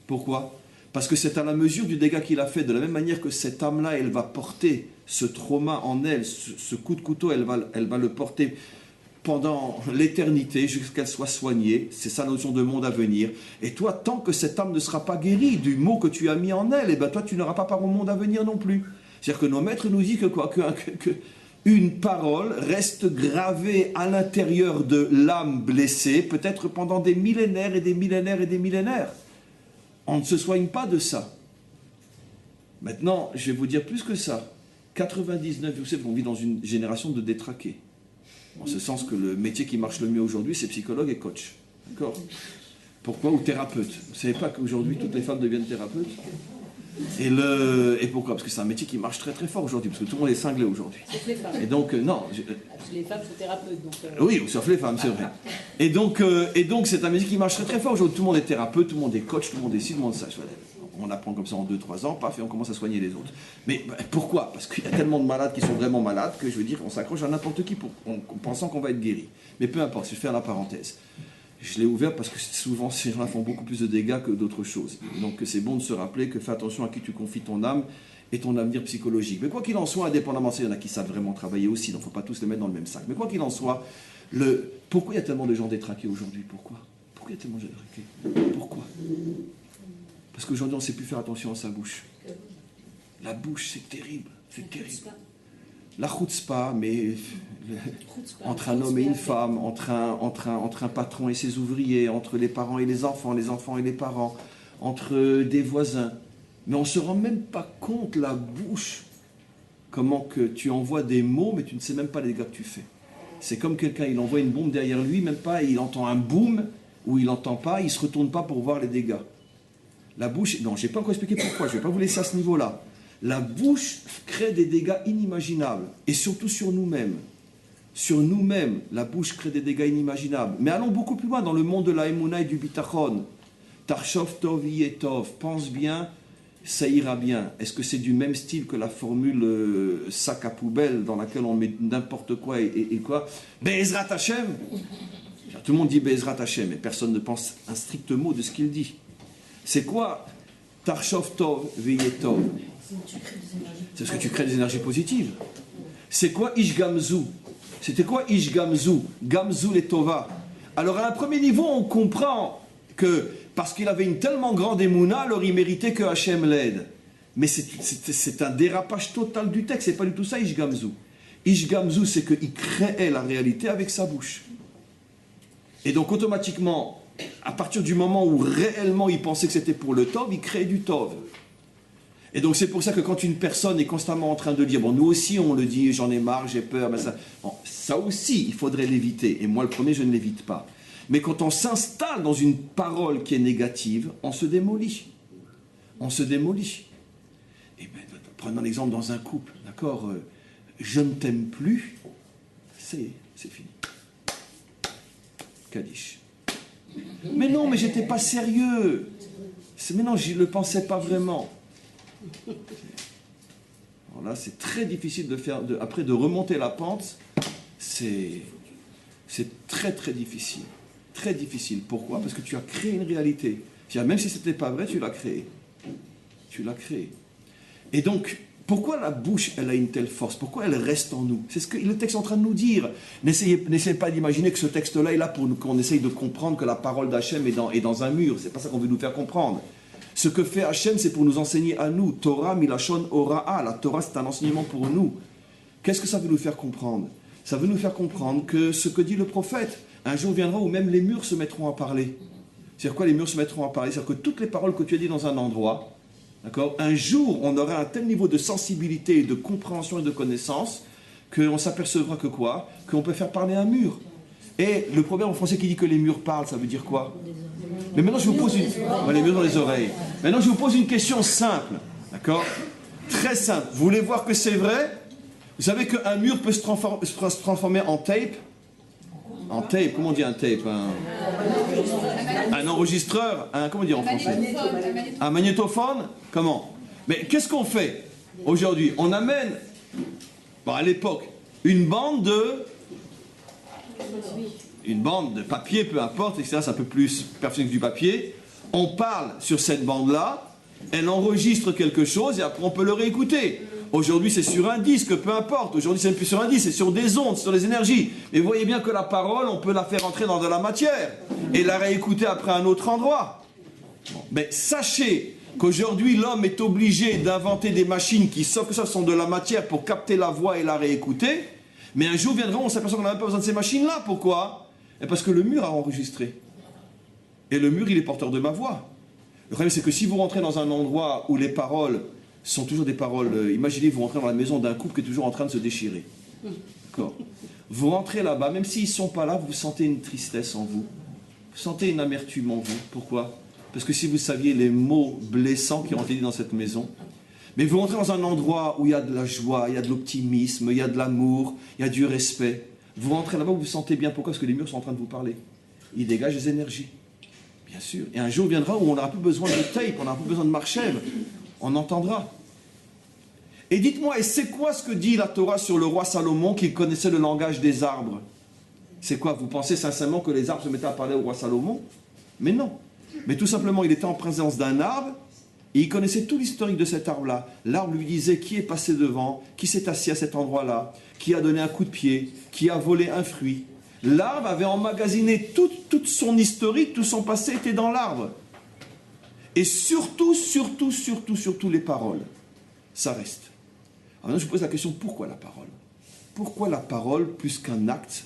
Pourquoi? Parce que c'est à la mesure du dégât qu'il a fait, de la même manière que cette âme-là, elle va porter ce trauma en elle, ce coup de couteau, elle va le porter pendant l'éternité jusqu'à qu'elle soit soignée. C'est sa notion de monde à venir. Et toi, tant que cette âme ne sera pas guérie du mot que tu as mis en elle, et ben toi, tu n'auras pas part au monde à venir non plus. C'est-à-dire que nos maîtres nous disent que quoi? Une parole reste gravée à l'intérieur de l'âme blessée, peut-être pendant des millénaires et des millénaires et des millénaires. On ne se soigne pas de ça. Maintenant, je vais vous dire plus que ça. 99, vous savez, on vit dans une génération de détraqués. En ce sens que le métier qui marche le mieux aujourd'hui, c'est psychologue et coach. D'accord? Pourquoi? Ou thérapeute. Vous ne savez pas qu'aujourd'hui, toutes les femmes deviennent thérapeutes? Et pourquoi? Parce que c'est un métier qui marche très très fort aujourd'hui, parce que tout le monde est cinglé aujourd'hui. Sauf les femmes. Et donc, non. Les femmes sont thérapeutes. Donc, Oui, sauf les femmes, c'est vrai. Et donc, c'est un métier qui marche très très fort aujourd'hui. Tout le monde est thérapeute, tout le monde est coach, tout le monde est ci, tout le monde ça. On apprend comme ça en 2-3 ans, paf, et on commence à soigner les autres. Mais pourquoi? Parce qu'il y a tellement de malades qui sont vraiment malades que je veux dire, on s'accroche à n'importe qui en pensant qu'on va être guéri. Mais peu importe, je vais faire la parenthèse. Je l'ai ouvert parce que souvent ces gens-là font beaucoup plus de dégâts que d'autres choses. Donc c'est bon de se rappeler que fais attention à qui tu confies ton âme et ton avenir psychologique. Mais quoi qu'il en soit, indépendamment, il y en a qui savent vraiment travailler aussi, donc il ne faut pas tous les mettre dans le même sac. Mais quoi qu'il en soit, pourquoi il y a tellement de gens détraqués aujourd'hui? Pourquoi il y a tellement de gens détraqués? Pourquoi? Parce qu'aujourd'hui, on ne sait plus faire attention à sa bouche. La bouche, c'est terrible. C'est terrible. La chutzpah, mais entre un homme et une femme, entre un patron et ses ouvriers, entre les parents et les enfants et les parents, entre des voisins. Mais on ne se rend même pas compte, la bouche, comment que tu envoies des mots, mais tu ne sais même pas les dégâts que tu fais. C'est comme quelqu'un, il envoie une bombe derrière lui, même pas, il entend un boom, ou il n'entend pas, il ne se retourne pas pour voir les dégâts. La bouche, non, je n'ai pas encore expliqué pourquoi, je ne vais pas vous laisser à ce niveau-là. La bouche crée des dégâts inimaginables, et surtout sur nous-mêmes. Sur nous-mêmes, la bouche crée des dégâts inimaginables. Mais allons beaucoup plus loin dans le monde de la Emouna et du Bitachon. Tarshov tov yetov, pense bien, ça ira bien. Est-ce que c'est du même style que la formule sac à poubelle dans laquelle on met n'importe quoi et quoi? Be'ezrat Hashem. Tout le monde dit Be'ezrat Hashem, mais personne ne pense un strict mot de ce qu'il dit. C'est quoi Tarshov tov yetov? C'est parce que tu crées des énergies positives. C'est quoi Ish Gamzu? C'était quoi Ish Gamzu? Gamzu les Tova. Alors à un premier niveau, on comprend que parce qu'il avait une tellement grande émouna, alors il méritait que Hachem l'aide. Mais c'est un dérapage total du texte, c'est pas du tout ça Ish Gamzu. Ish Gamzu, c'est qu'il créait la réalité avec sa bouche. Et donc automatiquement, à partir du moment où réellement il pensait que c'était pour le Tov, il créait du Tov. Et donc c'est pour ça que quand une personne est constamment en train de dire, bon nous aussi on le dit, j'en ai marre, j'ai peur, ben ça aussi il faudrait l'éviter, et moi le premier je ne l'évite pas. Mais quand on s'installe dans une parole qui est négative, on se démolit. On se démolit. Et ben, prenons l'exemple dans un couple, d'accord, je ne t'aime plus, c'est fini. Kaddish. Mais non, mais j'étais pas sérieux. Mais non, je ne le pensais pas vraiment. Alors là, c'est très difficile de faire, après de remonter la pente, c'est très très difficile. Très difficile. Pourquoi? Parce que tu as créé une réalité. Même si ce n'était pas vrai, tu l'as créé. Tu l'as créé. Et donc, pourquoi la bouche, elle a une telle force? Pourquoi elle reste en nous? C'est ce que le texte est en train de nous dire. N'essayez pas d'imaginer que ce texte-là est là pour qu'on essaye de comprendre que la parole d'Hachem est dans un mur. C'est pas ça qu'on veut nous faire comprendre. Ce que fait Hachem, c'est pour nous enseigner à nous. Torah milachon ora'a. La Torah, c'est un enseignement pour nous. Qu'est-ce que ça veut nous faire comprendre? Ça veut nous faire comprendre que ce que dit le prophète, un jour viendra où même les murs se mettront à parler. C'est-à-dire quoi, les murs se mettront à parler? C'est-à-dire que toutes les paroles que tu as dites dans un endroit, d'accord, un jour, on aura un tel niveau de sensibilité, de compréhension et de connaissance qu'on s'apercevra que quoi? Qu'on peut faire parler un mur. Et le proverbe en français qui dit que les murs parlent, ça veut dire quoi? Mais maintenant, je vous pose les murs dans les oreilles. Maintenant, je vous pose une question simple, d'accord? Très simple. Vous voulez voir que c'est vrai? Vous savez qu'un mur peut se transformer en tape? En tape, comment on dit un tape? Un enregistreur? Comment on dit en français? Un magnétophone? Comment? Mais qu'est-ce qu'on fait aujourd'hui? On amène, à l'époque, une bande de Une bande de papier, peu importe, etc. C'est un peu plus perfectionné que du papier. On parle sur cette bande-là, elle enregistre quelque chose et après on peut le réécouter. Aujourd'hui c'est sur un disque, peu importe. Aujourd'hui c'est même plus sur un disque, c'est sur des ondes, sur les énergies. Mais vous voyez bien que la parole, on peut la faire entrer dans de la matière et la réécouter après à un autre endroit. Mais sachez qu'aujourd'hui l'homme est obligé d'inventer des machines qui, sauf que ça, sont de la matière pour capter la voix et la réécouter. Mais un jour viendra, on s'aperçoit qu'on n'a même pas besoin de ces machines-là. Pourquoi ? Et parce que le mur a enregistré. Et le mur, il est porteur de ma voix. Le problème, c'est que si vous rentrez dans un endroit où les paroles sont toujours des paroles... imaginez, vous rentrez dans la maison d'un couple qui est toujours en train de se déchirer. D'accord ? Vous rentrez là-bas, même s'ils ne sont pas là, vous sentez une tristesse en vous. Vous sentez une amertume en vous. Pourquoi ? Parce que si vous saviez les mots blessants qui ont été dit dans cette maison... Mais vous rentrez dans un endroit où il y a de la joie, il y a de l'optimisme, il y a de l'amour, il y a du respect. Vous rentrez là-bas, vous vous sentez bien. Pourquoi ? Parce que les murs sont en train de vous parler. Ils dégagent des énergies. Bien sûr. Et un jour viendra où on n'aura plus besoin de tape, on n'aura plus besoin de marchèvre. On entendra. Et dites-moi, et c'est quoi ce que dit la Torah sur le roi Salomon qui connaissait le langage des arbres ? C'est quoi ? Vous pensez sincèrement que les arbres se mettaient à parler au roi Salomon ? Mais non. Mais tout simplement, il était en présence d'un arbre. Et il connaissait tout l'historique de cet arbre-là. L'arbre lui disait qui est passé devant, qui s'est assis à cet endroit-là, qui a donné un coup de pied, qui a volé un fruit. L'arbre avait emmagasiné toute son historique, tout son passé était dans l'arbre. Et surtout, les paroles. Ça reste. Alors là, je vous pose la question, pourquoi la parole ? Pourquoi la parole plus qu'un acte ?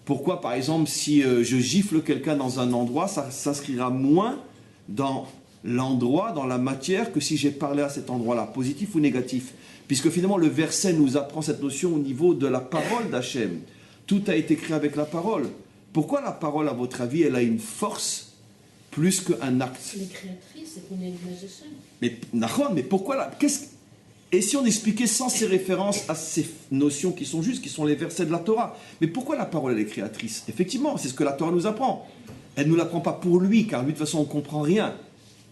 Pourquoi, par exemple, si je gifle quelqu'un dans un endroit, ça s'inscrira moins dans l'endroit, dans la matière, que si j'ai parlé à cet endroit-là, positif ou négatif. Puisque finalement, le verset nous apprend cette notion au niveau de la parole d'Hachem. Tout a été créé avec la parole. Pourquoi la parole, à votre avis, elle a une force plus qu'un acte ? Elle est créatrice, c'est une image d'Hachem. Mais pourquoi Et si on expliquait sans ces références à ces notions qui sont justes, qui sont les versets de la Torah, mais pourquoi la parole, elle est créatrice ? Effectivement, c'est ce que la Torah nous apprend. Elle ne nous l'apprend pas pour lui, car lui, de toute façon, on ne comprend rien.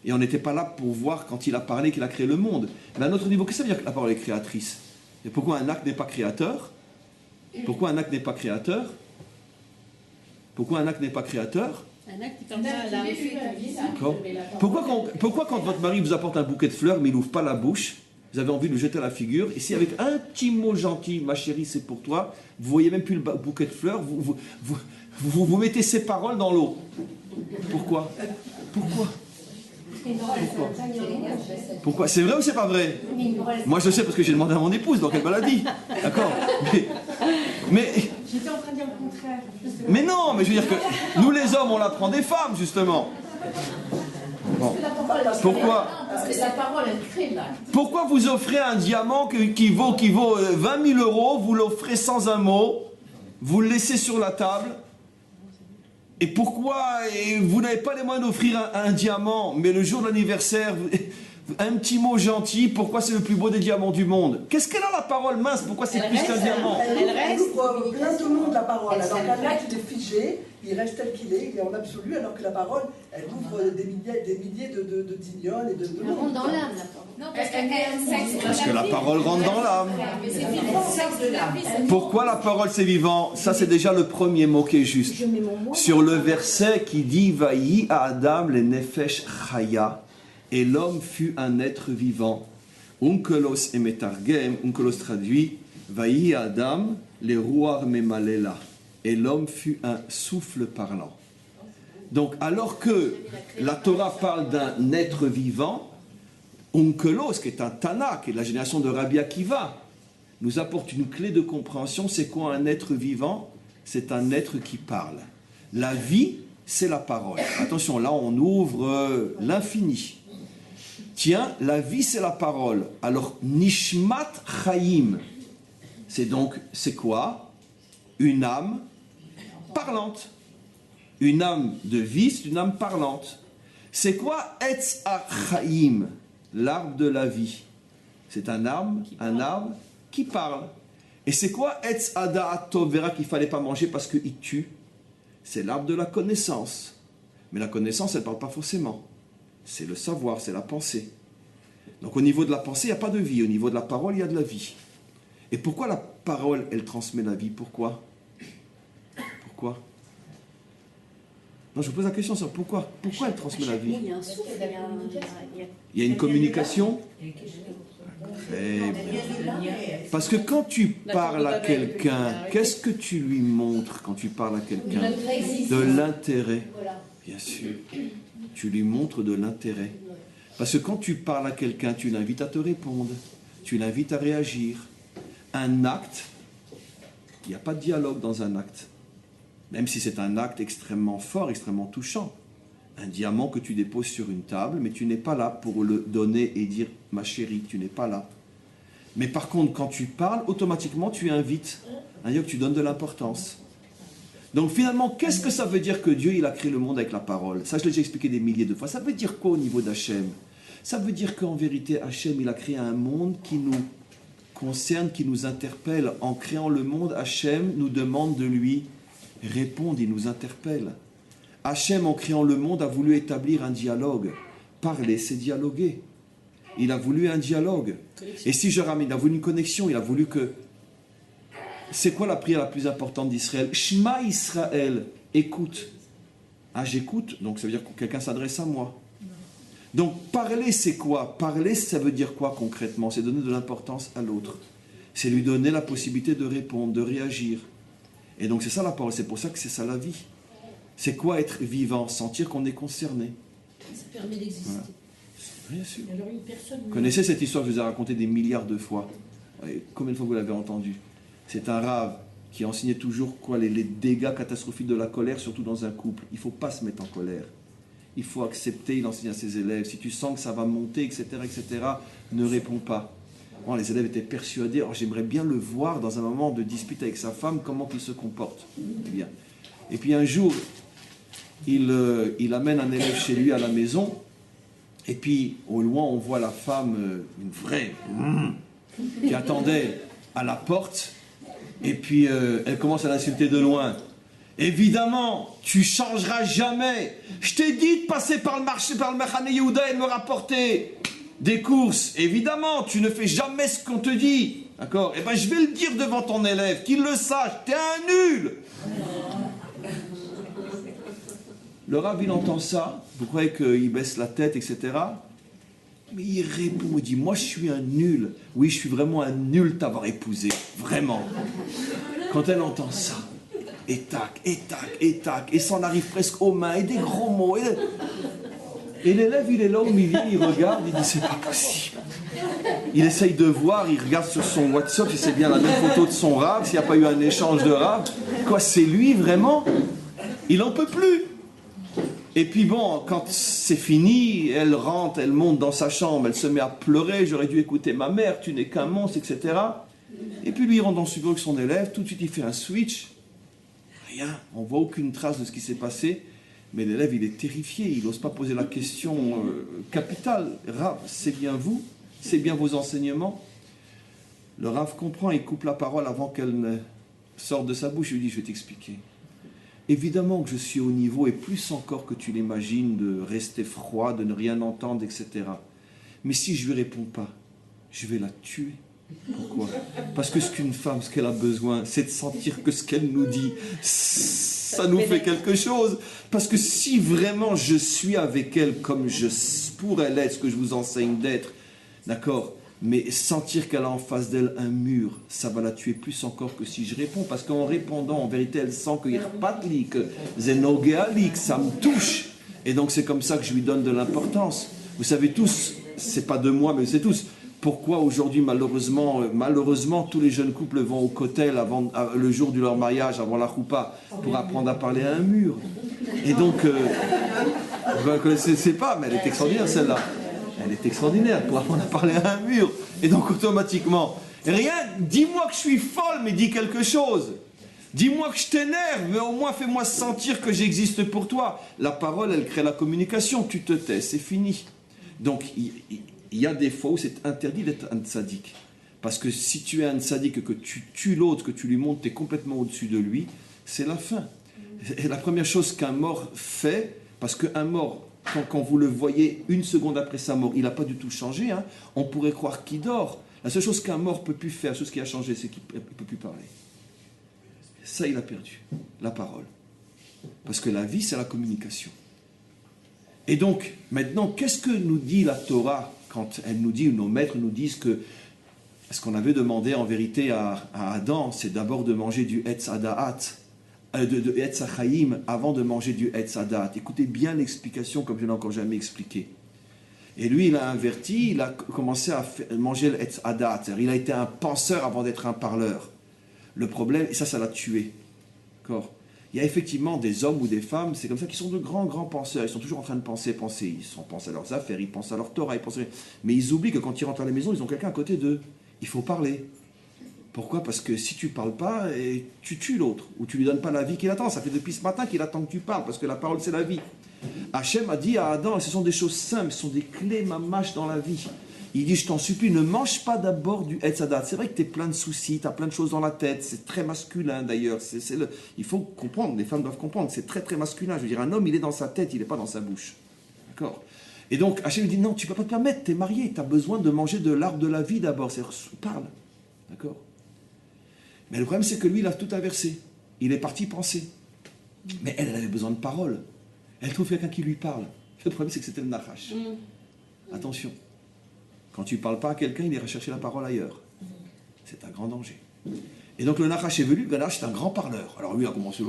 Et on n'était pas là pour voir quand il a parlé qu'il a créé le monde. Mais à notre niveau, qu'est-ce que ça veut dire que la parole est créatrice ? Et pourquoi un acte n'est pas créateur ? Pourquoi un acte n'est pas créateur ? Pourquoi un acte n'est pas créateur ? Un acte qui permet à la Pourquoi quand votre mari vous apporte un bouquet de fleurs, mais il n'ouvre pas la bouche, vous avez envie de le jeter à la figure, et si avec un petit mot gentil, ma chérie, c'est pour toi, vous voyez même plus le bouquet de fleurs, vous mettez ces paroles dans l'eau. Pourquoi ? Pourquoi ? C'est vrai ou c'est pas vrai ? Moi je sais parce que j'ai demandé à mon épouse, donc elle me l'a dit. D'accord ? Mais J'étais en train de dire le contraire. mais non, mais je veux dire que nous les hommes, on l'apprend des femmes, justement. Bon. Pourquoi ? Parce que la parole, elle crée là. Pourquoi vous offrez un diamant qui vaut 20 000 €, vous l'offrez sans un mot, vous le laissez sur la table, et pourquoi vous n'avez pas les moyens d'offrir un diamant, mais le jour de l'anniversaire, un petit mot gentil, pourquoi c'est le plus beau des diamants du monde ? Qu'est-ce qu'elle a la parole mince ? Pourquoi c'est plus qu'un diamant ? Elle ouvre plein de monde la parole. Alors qu'un acte est figé, il reste tel qu'il est, il est en absolu, alors que la parole, elle ouvre des milliers de guignols et de Elle rentre dans l'âme, la parole. Non, parce que la parole rentre dans l'âme. Pourquoi la parole c'est vivant ? Ça c'est déjà le premier mot qui est juste. Sur le verset qui dit Vayi à Adam le nefesh chaya, et l'homme fut un être vivant. Unkelos emetargem, Unkelos traduit Vayi à Adam le ruach memalela, et l'homme fut un souffle parlant. Donc alors que la Torah parle d'un être vivant, Unkelos, qui est un Tana, qui est de la génération de Rabbi Akiva, nous apporte une clé de compréhension. C'est quoi un être vivant ? C'est un être qui parle. La vie, c'est la parole. Attention, là on ouvre l'infini. Tiens, la vie, c'est la parole. Alors, Nishmat Chaim, c'est quoi ? Une âme parlante. Une âme de vie, c'est une âme parlante. C'est quoi Etz HaChaim, l'arbre de la vie ? C'est un arbre qui parle. Et c'est quoi Etz Hadaat Tovera qu'il ne fallait pas manger parce qu'il tue ? C'est l'arbre de la connaissance. Mais la connaissance, elle ne parle pas forcément. C'est le savoir, c'est la pensée. Donc au niveau de la pensée, il n'y a pas de vie. Au niveau de la parole, il y a de la vie. Et pourquoi la parole, elle transmet la vie ? Pourquoi ? Pourquoi? Non, je vous pose la question sur pourquoi elle transmet la vie? Il y a un souffle, Il y a une communication. Très bien. Parce que quand tu parles à quelqu'un, qu'est-ce que tu lui montres quand tu parles à quelqu'un? De l'intérêt. Bien sûr. Tu lui montres de l'intérêt. Parce que quand tu parles à quelqu'un, tu l'invites à te répondre. Tu l'invites à réagir. Un acte, il n'y a pas de dialogue dans un acte. Même si c'est un acte extrêmement fort, extrêmement touchant. Un diamant que tu déposes sur une table, mais tu n'es pas là pour le donner et dire « ma chérie », tu n'es pas là. Mais par contre, quand tu parles, automatiquement, tu invites. C'est-à-dire que tu donnes de l'importance. Donc finalement, qu'est-ce que ça veut dire que Dieu il a créé le monde avec la parole? Ça, je l'ai déjà expliqué des milliers de fois. Ça veut dire quoi au niveau d'Hachem? Ça veut dire qu'en vérité, Hachem, il a créé un monde qui nous concerne, qui nous interpelle. En créant le monde, Hachem nous demande de lui répondre, il nous interpelle. Hachem, en créant le monde, a voulu établir un dialogue. Parler, c'est dialoguer. Il a voulu un dialogue. Et si je ramène, il a voulu une connexion, il a voulu que... C'est quoi la prière la plus importante d'Israël? Shema Israël, écoute. Ah, j'écoute, donc ça veut dire que quelqu'un s'adresse à moi. Donc parler, c'est quoi? Parler, ça veut dire quoi concrètement? C'est donner de l'importance à l'autre. C'est lui donner la possibilité de répondre, de réagir. Et donc c'est ça la parole, c'est pour ça que c'est ça la vie. C'est quoi être vivant? Sentir qu'on est concerné. Ça permet d'exister. Voilà. Bien sûr. Alors, une personne... Vous connaissez cette histoire que je vous ai racontée des milliards de fois? Et combien de fois vous l'avez entendue? C'est un rave qui enseignait toujours quoi, les dégâts catastrophiques de la colère, surtout dans un couple. Il ne faut pas se mettre en colère. Il faut accepter, il enseigne à ses élèves. Si tu sens que ça va monter, etc., ne réponds pas. Bon, les élèves étaient persuadés, oh, j'aimerais bien le voir dans un moment de dispute avec sa femme, comment il se comporte. Bien. Et puis un jour, il amène un élève chez lui à la maison, et puis au loin, on voit la femme, une vraie, qui attendait à la porte, et puis elle commence à l'insulter de loin. Évidemment, tu changeras jamais. Je t'ai dit de passer par le marché, par le Mechane Yehuda et de me rapporter des courses. Évidemment, tu ne fais jamais ce qu'on te dit. D'accord? Eh bien, je vais le dire devant ton élève, qu'il le sache. T'es un nul. Le rabbin, il entend ça. Vous croyez qu'il baisse la tête, etc. Mais il répond, il dit, moi je suis un nul. Oui, je suis vraiment un nul t'avoir épousé. Vraiment. Quand elle entend ça, et tac, et tac, et tac, et ça en arrive presque aux mains, et des gros mots. Et l'élève, il est là au milieu, il regarde, il dit, c'est pas possible. Il essaye de voir, il regarde sur son WhatsApp si c'est bien la même photo de son rave, s'il n'y a pas eu un échange de rave. Quoi, c'est lui vraiment? Il n'en peut plus. Et puis bon, quand c'est fini, elle rentre, elle monte dans sa chambre, elle se met à pleurer, j'aurais dû écouter ma mère, tu n'es qu'un monstre, etc. Et puis lui, il rentre dans le bureau avec son élève, tout de suite il fait un switch. Rien, on ne voit aucune trace de ce qui s'est passé, mais l'élève, il est terrifié, il n'ose pas poser la question capitale. Rav, c'est bien vous? C'est bien vos enseignements? Le Rav comprend, il coupe la parole avant qu'elle ne sorte de sa bouche, il lui dit, je vais t'expliquer. Évidemment que je suis au niveau, et plus encore que tu l'imagines, de rester froid, de ne rien entendre, etc. Mais si je ne lui réponds pas, je vais la tuer. Pourquoi? Parce que ce qu'une femme, ce qu'elle a besoin, c'est de sentir que ce qu'elle nous dit, ça nous fait quelque chose. Parce que si vraiment je suis avec elle comme je pourrais l'être, ce que je vous enseigne d'être, d'accord, mais sentir qu'elle a en face d'elle un mur, ça va la tuer plus encore que si je réponds. Parce qu'en répondant, en vérité, elle sent qu'il y a patli, que zénogéali, que ça me touche. Et donc c'est comme ça que je lui donne de l'importance. Vous savez tous, c'est pas de moi, mais c'est tous, pourquoi aujourd'hui, malheureusement, tous les jeunes couples vont au kotel le jour de leur mariage, avant la choupa, pour apprendre à parler à un mur. Et donc, vous ne la connaissez pas, mais elle est extraordinaire celle-là. Elle est extraordinaire pour apprendre à parler à un mur. Et donc automatiquement, rien, dis-moi que je suis folle, mais dis quelque chose. Dis-moi que je t'énerve, mais au moins fais-moi sentir que j'existe pour toi. La parole, elle crée la communication, tu te tais, c'est fini. Donc il y a des fois où c'est interdit d'être un tzaddik. Parce que si tu es un tzaddik, que tu tues l'autre, que tu lui montres, tu es complètement au-dessus de lui, c'est la fin. Et la première chose qu'un mort fait, parce qu'un mort, quand vous le voyez une seconde après sa mort, il n'a pas du tout changé, hein, on pourrait croire qu'il dort. La seule chose qu'un mort ne peut plus faire, la chose qui a changé, c'est qu'il ne peut plus parler. ça il a perdu, la parole. Parce que la vie, c'est la communication. Et donc, maintenant, qu'est-ce que nous dit la Torah quand elle nous dit, ou nos maîtres nous disent que ce qu'on avait demandé en vérité à Adam, c'est d'abord de manger du Etz Adaat, de Etz Chaim, avant de manger du Etz Adaat. Écoutez bien l'explication comme je n'ai encore jamais expliqué. Et lui, il a inverti, il a commencé à manger le Etz Adaat. Il a été un penseur avant d'être un parleur. Le problème, et ça l'a tué. D'accord ? Il y a effectivement des hommes ou des femmes, c'est comme ça, qui sont de grands penseurs. Ils sont toujours en train de penser. Ils pensent à leurs affaires, ils pensent à leur Torah, mais ils oublient que quand ils rentrent à la maison, ils ont quelqu'un à côté d'eux. Il faut parler. Pourquoi ? Parce que si tu ne parles pas, tu tues l'autre, ou tu ne lui donnes pas la vie qu'il attend. Ça fait depuis ce matin qu'il attend que tu parles, parce que la parole, c'est la vie. Hachem a dit à Adam, ce sont des choses simples, ce sont des clés mamash dans la vie. Il dit, je t'en supplie, ne mange pas d'abord du Etz Hadat. C'est vrai que tu es plein de soucis, tu as plein de choses dans la tête, c'est très masculin d'ailleurs. Il faut comprendre, les femmes doivent comprendre, c'est très masculin. Je veux dire, un homme, il est dans sa tête, il n'est pas dans sa bouche. D'accord ? Et donc, Hachem lui dit, non, tu ne peux pas te permettre, tu es marié, tu as besoin de manger de l'arbre de la vie d'abord. C'est-à-dire, parle. D'accord ? Mais le problème, c'est que lui, il a tout inversé. Il est parti penser. Mais elle avait besoin de parole. Elle trouve quelqu'un qui lui parle. Le problème, c'est que c'était le Nachash. Attention. Quand tu ne parles pas à quelqu'un, il ira chercher la parole ailleurs. C'est un grand danger. Et donc le Nachash est venu, le Nachash est un grand parleur. Alors lui, il a commencé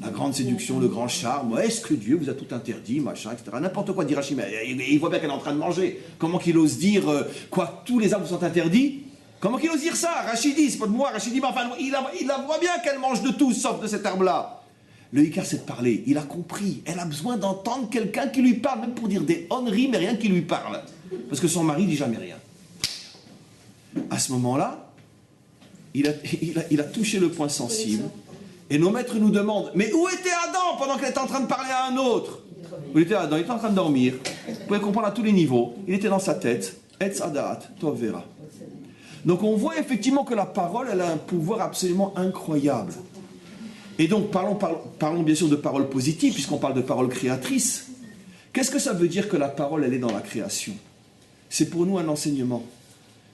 la grande séduction, le grand charme. Est-ce que Dieu vous a tout interdit, machin, etc. N'importe quoi, dit Rachid. Mais il voit bien qu'elle est en train de manger. Comment qu'il ose dire quoi, tous les arbres sont interdits? Comment qu'il ose dire ça? Rachid dit, c'est pas de moi, Rachid dit, mais enfin, il la voit bien qu'elle mange de tout, sauf de cet arbre-là. Le Icar, c'est de parler. Il a compris. Elle a besoin d'entendre quelqu'un qui lui parle, même pour dire des honneries, mais rien qui lui parle. Parce que son mari dit jamais rien. À ce moment-là, il a touché le point sensible. Et nos maîtres nous demandent, mais où était Adam pendant qu'elle était en train de parler à un autre? Où était Adam? Il était en train de dormir. Vous pouvez comprendre à tous les niveaux. Il était dans sa tête. Etz Hadat, Tov Vera. Donc on voit effectivement que la parole, elle a un pouvoir absolument incroyable. Et donc parlons bien sûr de paroles positives, puisqu'on parle de paroles créatrices. Qu'est-ce que ça veut dire que la parole, elle est dans la création? C'est pour nous un enseignement.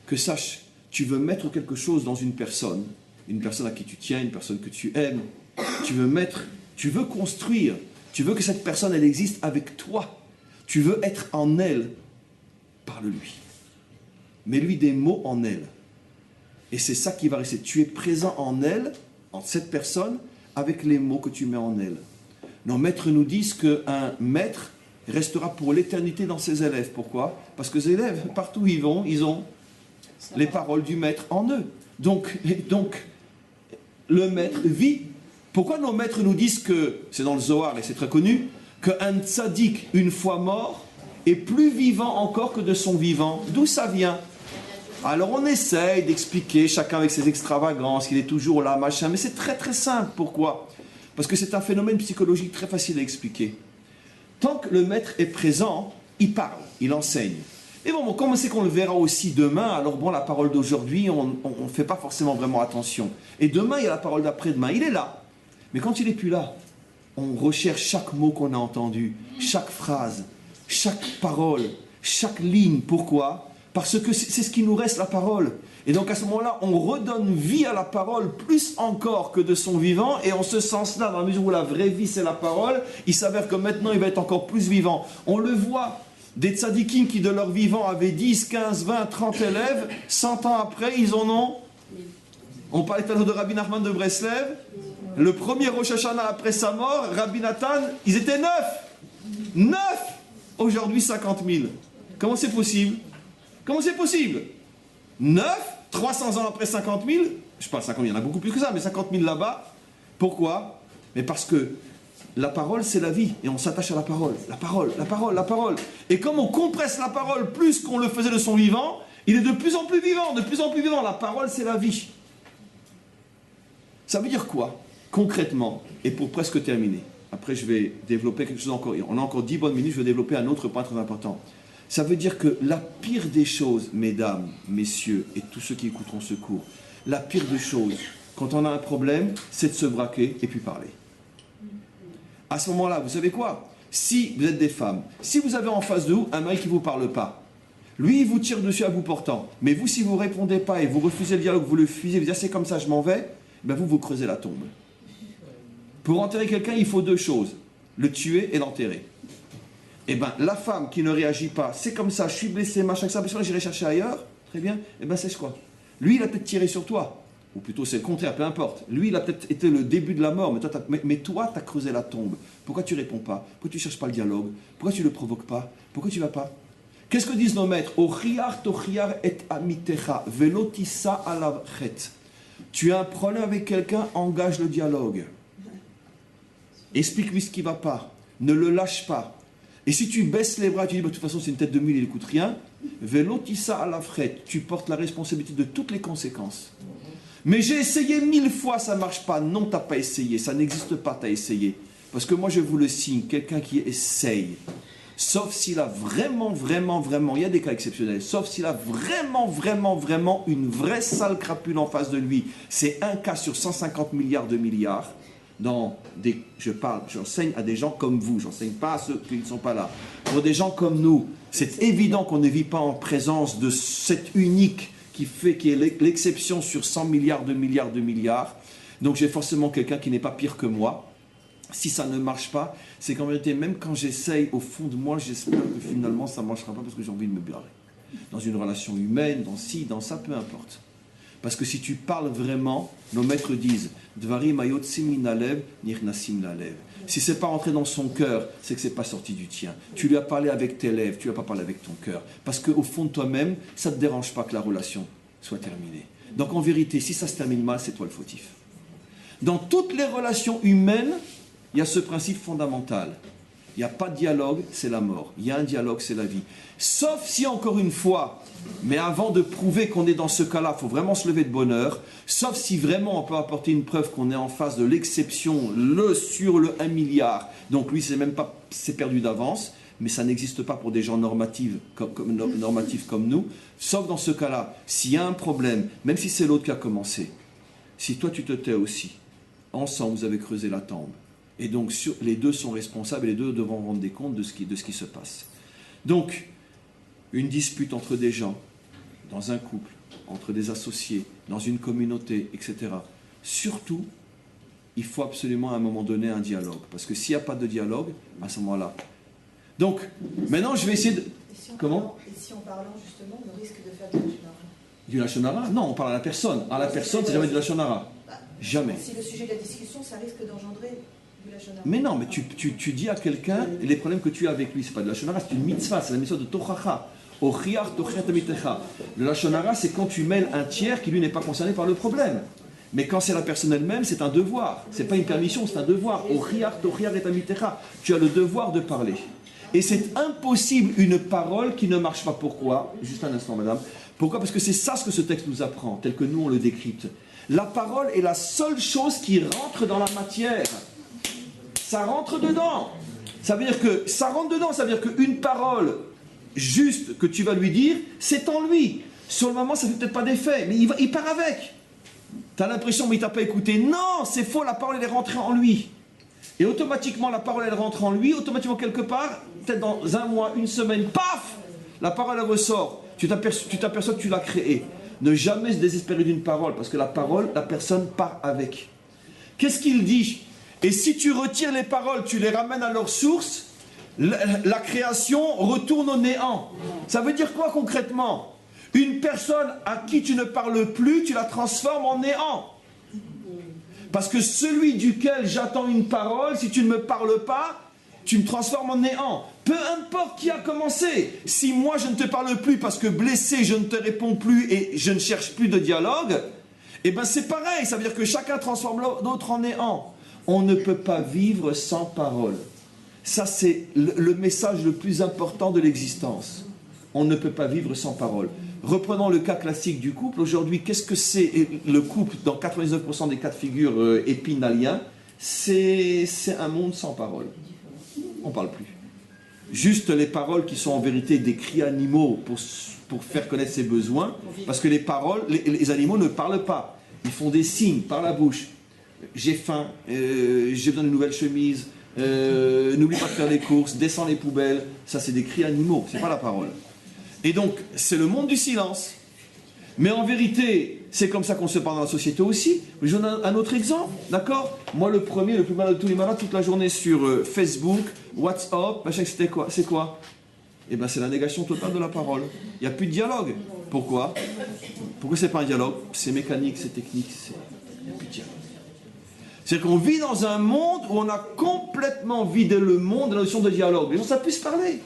Que sache, tu veux mettre quelque chose dans une personne à qui tu tiens, une personne que tu aimes, tu veux construire, tu veux que cette personne, elle existe avec toi. Tu veux être en elle, parle-lui. Mets-lui des mots en elle. Et c'est ça qui va rester. Tu es présent en elle, en cette personne, avec les mots que tu mets en elle. Nos maîtres nous disent qu'un maître restera pour l'éternité dans ses élèves. Pourquoi? Parce que les élèves, partout où ils vont, ils ont les paroles du maître en eux. Donc le maître vit. Pourquoi nos maîtres nous disent que, c'est dans le Zohar et c'est très connu, qu'un tzaddik, une fois mort, est plus vivant encore que de son vivant? D'où ça vient? Alors on essaye d'expliquer, chacun avec ses extravagances, qu'il est toujours là, machin, mais c'est très simple. Pourquoi? Parce que c'est un phénomène psychologique très facile à expliquer. Tant que le maître est présent, il parle, il enseigne. Et bon, comme on sait qu'on le verra aussi demain, alors bon, la parole d'aujourd'hui, on ne fait pas forcément vraiment attention. Et demain, il y a la parole d'après-demain, il est là. Mais quand il n'est plus là, on recherche chaque mot qu'on a entendu, chaque phrase, chaque parole, chaque ligne. Pourquoi? Parce que c'est ce qui nous reste, la parole. Et donc à ce moment-là, on redonne vie à la parole plus encore que de son vivant. Et en ce sens-là, dans la mesure où la vraie vie, c'est la parole, il s'avère que maintenant, il va être encore plus vivant. On le voit, des tzadikim qui de leur vivant avaient 10, 15, 20, 30 élèves, 100 ans après, ils en ont... On parlait tout à l'heure de Rabbi Nachman de Breslev. Le premier Rosh Hashanah après sa mort, Rabbi Nathan, ils étaient 9. 9! Aujourd'hui, 50 000. Comment c'est possible? Comment c'est possible? 9, 300 ans après 50 000, je parle 50 000, il y en a beaucoup plus que ça, mais 50 000 là-bas. Pourquoi? Mais parce que la parole, c'est la vie, et on s'attache à la parole. La parole, la parole, la parole. Et comme on compresse la parole plus qu'on le faisait de son vivant, il est de plus en plus vivant, de plus en plus vivant. La parole, c'est la vie. Ça veut dire quoi? Concrètement, et pour presque terminer, après je vais développer quelque chose encore, on a encore 10 bonnes minutes, je vais développer un autre point très important. Ça veut dire que la pire des choses, mesdames, messieurs, et tous ceux qui écouteront ce cours, la pire des choses, quand on a un problème, c'est de se braquer et puis parler. À ce moment-là, vous savez quoi? Si vous êtes des femmes, si vous avez en face de vous un mari qui ne vous parle pas, lui, il vous tire dessus à vous portant, mais vous, si vous ne répondez pas et vous refusez le dialogue, vous le fusez, vous dites, c'est comme ça, je m'en vais, ben vous creusez la tombe. Pour enterrer quelqu'un, il faut deux choses, le tuer et l'enterrer. Et bien, la femme qui ne réagit pas, c'est comme ça, je suis blessé, machin, ça, j'irai chercher ailleurs, très bien, et bien c'est quoi? Lui, il a peut-être tiré sur toi, ou plutôt c'est le contraire, peu importe. Lui, il a peut-être été le début de la mort, mais toi, tu as creusé la tombe. Pourquoi tu ne réponds pas? Pourquoi tu ne cherches pas le dialogue? Pourquoi tu ne le provoques pas? Pourquoi tu ne vas pas? Qu'est-ce que disent nos maîtres? et amitecha, velotissa alavchet. Tu as un problème avec quelqu'un, engage le dialogue. Explique-lui ce qui ne va pas. Ne le lâche pas. Et si tu baisses les bras, tu dis, de toute façon, c'est une tête de mule, il n'écoute rien. Velotissa alavchet. Tu portes la responsabilité de toutes les conséquences. Mais j'ai essayé 1000 fois, ça ne marche pas. Non, tu n'as pas essayé. Ça n'existe pas, tu as essayé. Parce que moi, je vous le signe, quelqu'un qui essaye, sauf s'il a vraiment, il y a des cas exceptionnels, sauf s'il a vraiment une vraie sale crapule en face de lui, c'est un cas sur 150 milliards de milliards, j'enseigne à des gens comme vous, j'enseigne pas à ceux qui ne sont pas là. Pour des gens comme nous, c'est évident qu'on ne vit pas en présence de cet unique qui est l'exception sur 100 milliards de milliards, donc j'ai forcément quelqu'un qui n'est pas pire que moi. Si ça ne marche pas, c'est qu'en vérité, même quand j'essaye, au fond de moi, j'espère que finalement ça ne marchera pas parce que j'ai envie de me barrer. Dans une relation humaine, dans ci, dans ça, peu importe. Parce que si tu parles vraiment, nos maîtres disent Dvarim ayotsim min halev, nirnasim lalev. Si ce n'est pas rentré dans son cœur, c'est que ce n'est pas sorti du tien. Tu lui as parlé avec tes lèvres, tu ne lui as pas parlé avec ton cœur. Parce qu'au fond de toi-même, ça ne te dérange pas que la relation soit terminée. Donc en vérité, si ça se termine mal, c'est toi le fautif. Dans toutes les relations humaines, il y a ce principe fondamental. Il n'y a pas de dialogue, c'est la mort. Il y a un dialogue, c'est la vie. Sauf si, encore une fois, mais avant de prouver qu'on est dans ce cas-là, il faut vraiment se lever de bonne heure, sauf si vraiment on peut apporter une preuve qu'on est en face de l'exception, sur le 1 milliard. Donc lui, c'est perdu d'avance, mais ça n'existe pas pour des gens normatifs comme nous. Sauf dans ce cas-là, s'il y a un problème, même si c'est l'autre qui a commencé, si toi tu te tais aussi, ensemble vous avez creusé la tombe, et donc les deux sont responsables et les deux devront rendre des comptes de ce qui se passe. Donc, une dispute entre des gens, dans un couple, entre des associés, dans une communauté, etc. Surtout, il faut absolument à un moment donné un dialogue. Parce que s'il n'y a pas de dialogue, à ce moment-là. Donc, maintenant je vais essayer de... Comment ? Et si en parlant justement, on risque de faire de la shonara. Du lachon hara ? Non, on parle à la personne. À la personne, c'est jamais du lachon hara. Jamais. Si le sujet de la discussion, ça risque d'engendrer du lachon hara. Mais non, mais tu dis à quelqu'un, les problèmes que tu as avec lui, c'est pas de lachon hara, c'est une mitzvah, c'est la mitzvah de tochacha. Le lachon hara, c'est quand tu mêles un tiers qui lui n'est pas concerné par le problème. Mais quand c'est la personne elle-même, c'est un devoir. C'est pas une permission, c'est un devoir. Tu as le devoir de parler. Et c'est impossible une parole qui ne marche pas. Pourquoi ? Juste un instant, madame. Pourquoi ? Parce que c'est ça ce que ce texte nous apprend, tel que nous on le décrypte. La parole est la seule chose qui rentre dans la matière. Ça rentre dedans. Ça veut dire que ça rentre dedans. Ça veut dire qu'une parole juste que tu vas lui dire, c'est en lui. Sur le moment, ça ne fait peut-être pas d'effet, mais il part avec. Tu as l'impression, mais il ne t'a pas écouté. Non, c'est faux, la parole elle est rentrée en lui. Et automatiquement, la parole elle rentre en lui, automatiquement quelque part, peut-être dans un mois, une semaine, paf, la parole elle ressort. Tu t'aperçois que tu l'as créée. Ne jamais se désespérer d'une parole, parce que la parole, la personne part avec. Qu'est-ce qu'il dit ? Et si tu retires les paroles, tu les ramènes à leur source, la création retourne au néant. Ça veut dire quoi concrètement ? Une personne à qui tu ne parles plus, tu la transformes en néant. Parce que celui duquel j'attends une parole, si tu ne me parles pas, tu me transformes en néant. Peu importe qui a commencé. Si moi je ne te parle plus parce que blessé, je ne te réponds plus et je ne cherche plus de dialogue, eh bien c'est pareil. Ça veut dire que chacun transforme l'autre en néant. On ne peut pas vivre sans parole. Ça c'est le message le plus important de l'existence. On ne peut pas vivre sans parole. Reprenons le cas classique du couple. Aujourd'hui, qu'est-ce que c'est le couple dans 99% des cas de figure épinaliens ? C'est un monde sans parole. On ne parle plus. Juste les paroles qui sont en vérité des cris animaux pour faire connaître ses besoins. Parce que les animaux ne parlent pas. Ils font des signes par la bouche. J'ai faim, j'ai besoin d'une nouvelle chemise, n'oublie pas de faire les courses, descends les poubelles. Ça, c'est des cris animaux, c'est pas la parole. Et donc, c'est le monde du silence. Mais en vérité, c'est comme ça qu'on se parle dans la société aussi. Je donne un autre exemple, d'accord? Moi, le premier, le plus malade de tous les malades, toute la journée sur Facebook, WhatsApp, machin, c'était quoi? C'est quoi? Eh bien, c'est la négation totale de la parole. Il n'y a plus de dialogue. Pourquoi? Pourquoi c'est pas un dialogue? C'est mécanique, c'est technique, il n'y a plus de dialogue. C'est-à-dire qu'on vit dans un monde où on a complètement vidé le monde de la notion de dialogue. Les gens savent plus se parler.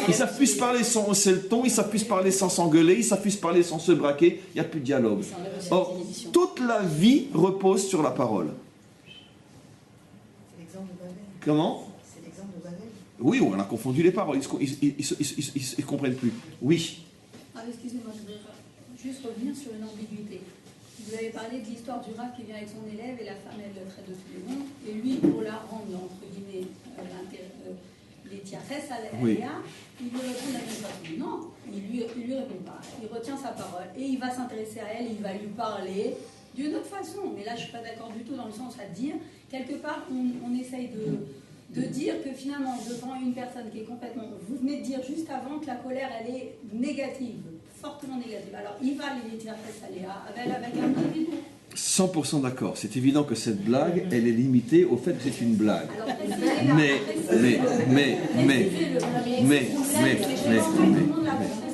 Ils savent plus se parler sans hausser le ton, ils savent plus se parler sans s'engueuler, ils savent plus se parler sans se braquer. Il n'y a plus de dialogue. Or, toute la vie repose sur la parole. C'est l'exemple de Babel. Comment? C'est l'exemple de Babel. Oui, on a confondu les paroles, ils ne comprennent plus. Oui. Ah, excusez-moi, je voudrais juste revenir sur une ambiguïté. Vous avez parlé de l'histoire du rat qui vient avec son élève et la femme, elle le traite de tous les noms. Et lui, pour la rendre, entre guillemets, les tiaresses à Léa, Oui. il lui répond de la même façon. Non, il lui répond pas. Il retient sa parole et il va s'intéresser à elle, il va lui parler d'une autre façon. Mais là, je ne suis pas d'accord du tout dans le sens à dire, quelque part, on essaye de dire que finalement, devant une personne qui est complètement... Vous venez de dire juste avant que la colère, elle est négative, fortement négative. Alors, il va les tiaresses à Léa avec un individu. 100% d'accord. C'est évident que cette blague, elle est limitée au fait que c'est une blague.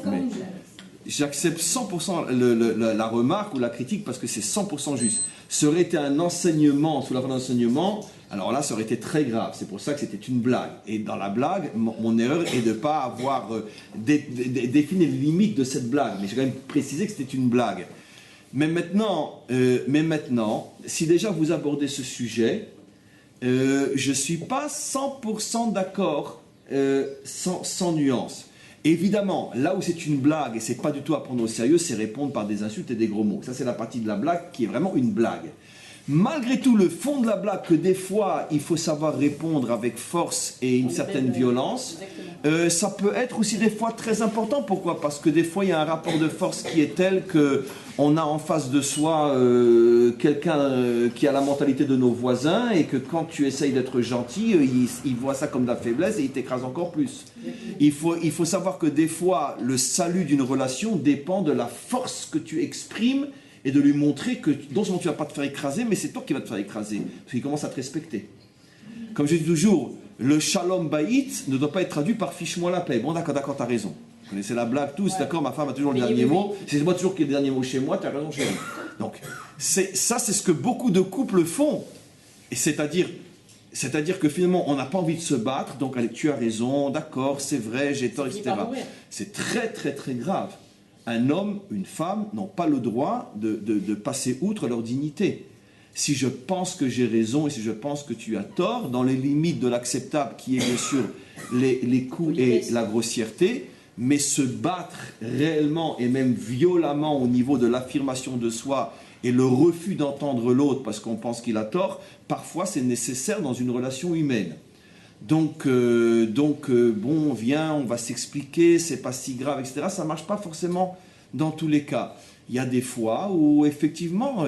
Alors, j'accepte 100% la remarque ou la critique parce que c'est 100% juste. Ça aurait été un enseignement, sous la forme d'enseignement, alors là, ça aurait été très grave. C'est pour ça que c'était une blague. Et dans la blague, mon erreur est de ne pas avoir défini les limites de cette blague. Mais j'ai quand même précisé que c'était une blague. Mais maintenant, si déjà vous abordez ce sujet, je ne suis pas 100% d'accord sans nuance. Évidemment, là où c'est une blague et c'est pas du tout à prendre au sérieux, c'est répondre par des insultes et des gros mots. Ça, c'est la partie de la blague qui est vraiment une blague. Malgré tout, le fond de la blague, que des fois, il faut savoir répondre avec force et une certaine violence, ça peut être aussi des fois très important. Pourquoi? Parce que des fois, il y a un rapport de force qui est tel qu'on a en face de soi quelqu'un qui a la mentalité de nos voisins et que quand tu essayes d'être gentil, il voit ça comme de la faiblesse et il t'écrase encore plus. Il faut savoir que des fois, le salut d'une relation dépend de la force que tu exprimes et de lui montrer que non seulement tu ne vas pas te faire écraser, mais c'est toi qui vas te faire écraser, parce qu'il commence à te respecter. Comme je dis toujours, le shalom baït ne doit pas être traduit par fiche-moi la paix. Bon, d'accord, t'as raison. Vous connaissez la blague tous, ouais. D'accord, ma femme a toujours le dernier mot. C'est moi toujours qui ai le dernier mot chez moi, tu as raison chez moi. Donc, c'est ce que beaucoup de couples font. Et c'est-à-dire que finalement, on n'a pas envie de se battre, donc allez, tu as raison, d'accord, c'est vrai, j'ai tort, etc. C'est très, très, très grave. Un homme, une femme n'ont pas le droit de passer outre leur dignité. Si je pense que j'ai raison et si je pense que tu as tort, dans les limites de l'acceptable qui est bien sûr les coups et la grossièreté, mais se battre réellement et même violemment au niveau de l'affirmation de soi et le refus d'entendre l'autre parce qu'on pense qu'il a tort, parfois c'est nécessaire dans une relation humaine. Donc, bon, viens, on va s'expliquer, c'est pas si grave, etc. Ça marche pas forcément dans tous les cas. Il y a des fois où, effectivement,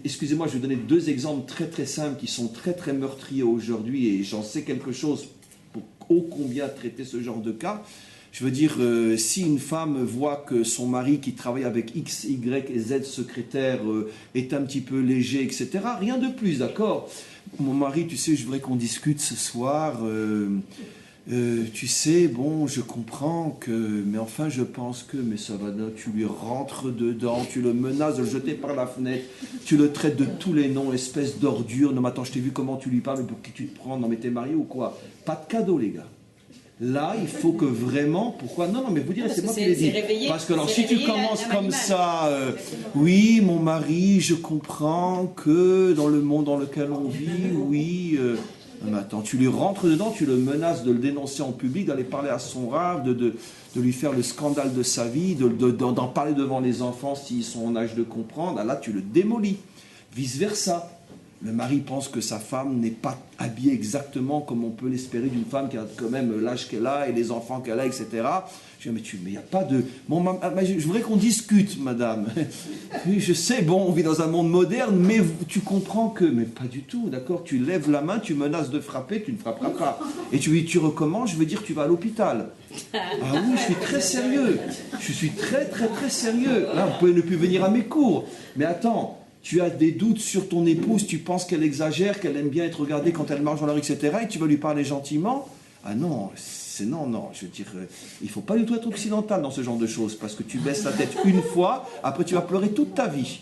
excusez-moi, je vais donner deux exemples très très simples qui sont très très meurtriers aujourd'hui et j'en sais quelque chose pour ô combien traiter ce genre de cas. Je veux dire, si une femme voit que son mari qui travaille avec X, Y et Z secrétaire est un petit peu léger, etc., rien de plus, d'accord ? Mon mari, tu sais, je voudrais qu'on discute ce soir. Tu sais, bon, je comprends que... Mais enfin, je pense que... Mais ça va, tu lui rentres dedans, tu le menaces de le jeter par la fenêtre, tu le traites de tous les noms, espèce d'ordure. Non, mais attends, je t'ai vu comment tu lui parles, mais pour qui tu te prends? Non, mais t'es marié ou quoi? Pas de cadeau, les gars. Là, il faut que vraiment... Pourquoi? Non, mais vous direz, c'est moi qui l'ai dit. Parce que alors, si tu commences comme ça, oui, mon mari, je comprends que dans le monde dans lequel on vit, oui... non, mais attends, tu lui rentres dedans, tu le menaces de le dénoncer en public, d'aller parler à son rave, de lui faire le scandale de sa vie, d'en parler devant les enfants s'ils sont en âge de comprendre. Là, tu le démolis. Vice-versa. Le mari pense que sa femme n'est pas habillée exactement comme on peut l'espérer d'une femme qui a quand même l'âge qu'elle a et les enfants qu'elle a, etc. Je dis, mais il n'y a pas de... Bon, je voudrais qu'on discute, madame. Oui, je sais, bon, on vit dans un monde moderne, mais tu comprends que... Mais pas du tout, d'accord? Tu lèves la main, tu menaces de frapper, tu ne frapperas pas. Et tu recommences, je veux dire, tu vas à l'hôpital. Ah oui, je suis très sérieux. Je suis très, très, très sérieux. Là, vous pouvez ne plus venir à mes cours. Mais attends... Tu as des doutes sur ton épouse, tu penses qu'elle exagère, qu'elle aime bien être regardée quand elle marche dans la rue, etc. Et tu vas lui parler gentiment. Ah non, non. Je veux dire, il ne faut pas du tout être occidental dans ce genre de choses, parce que tu baisses la tête une fois, après tu vas pleurer toute ta vie.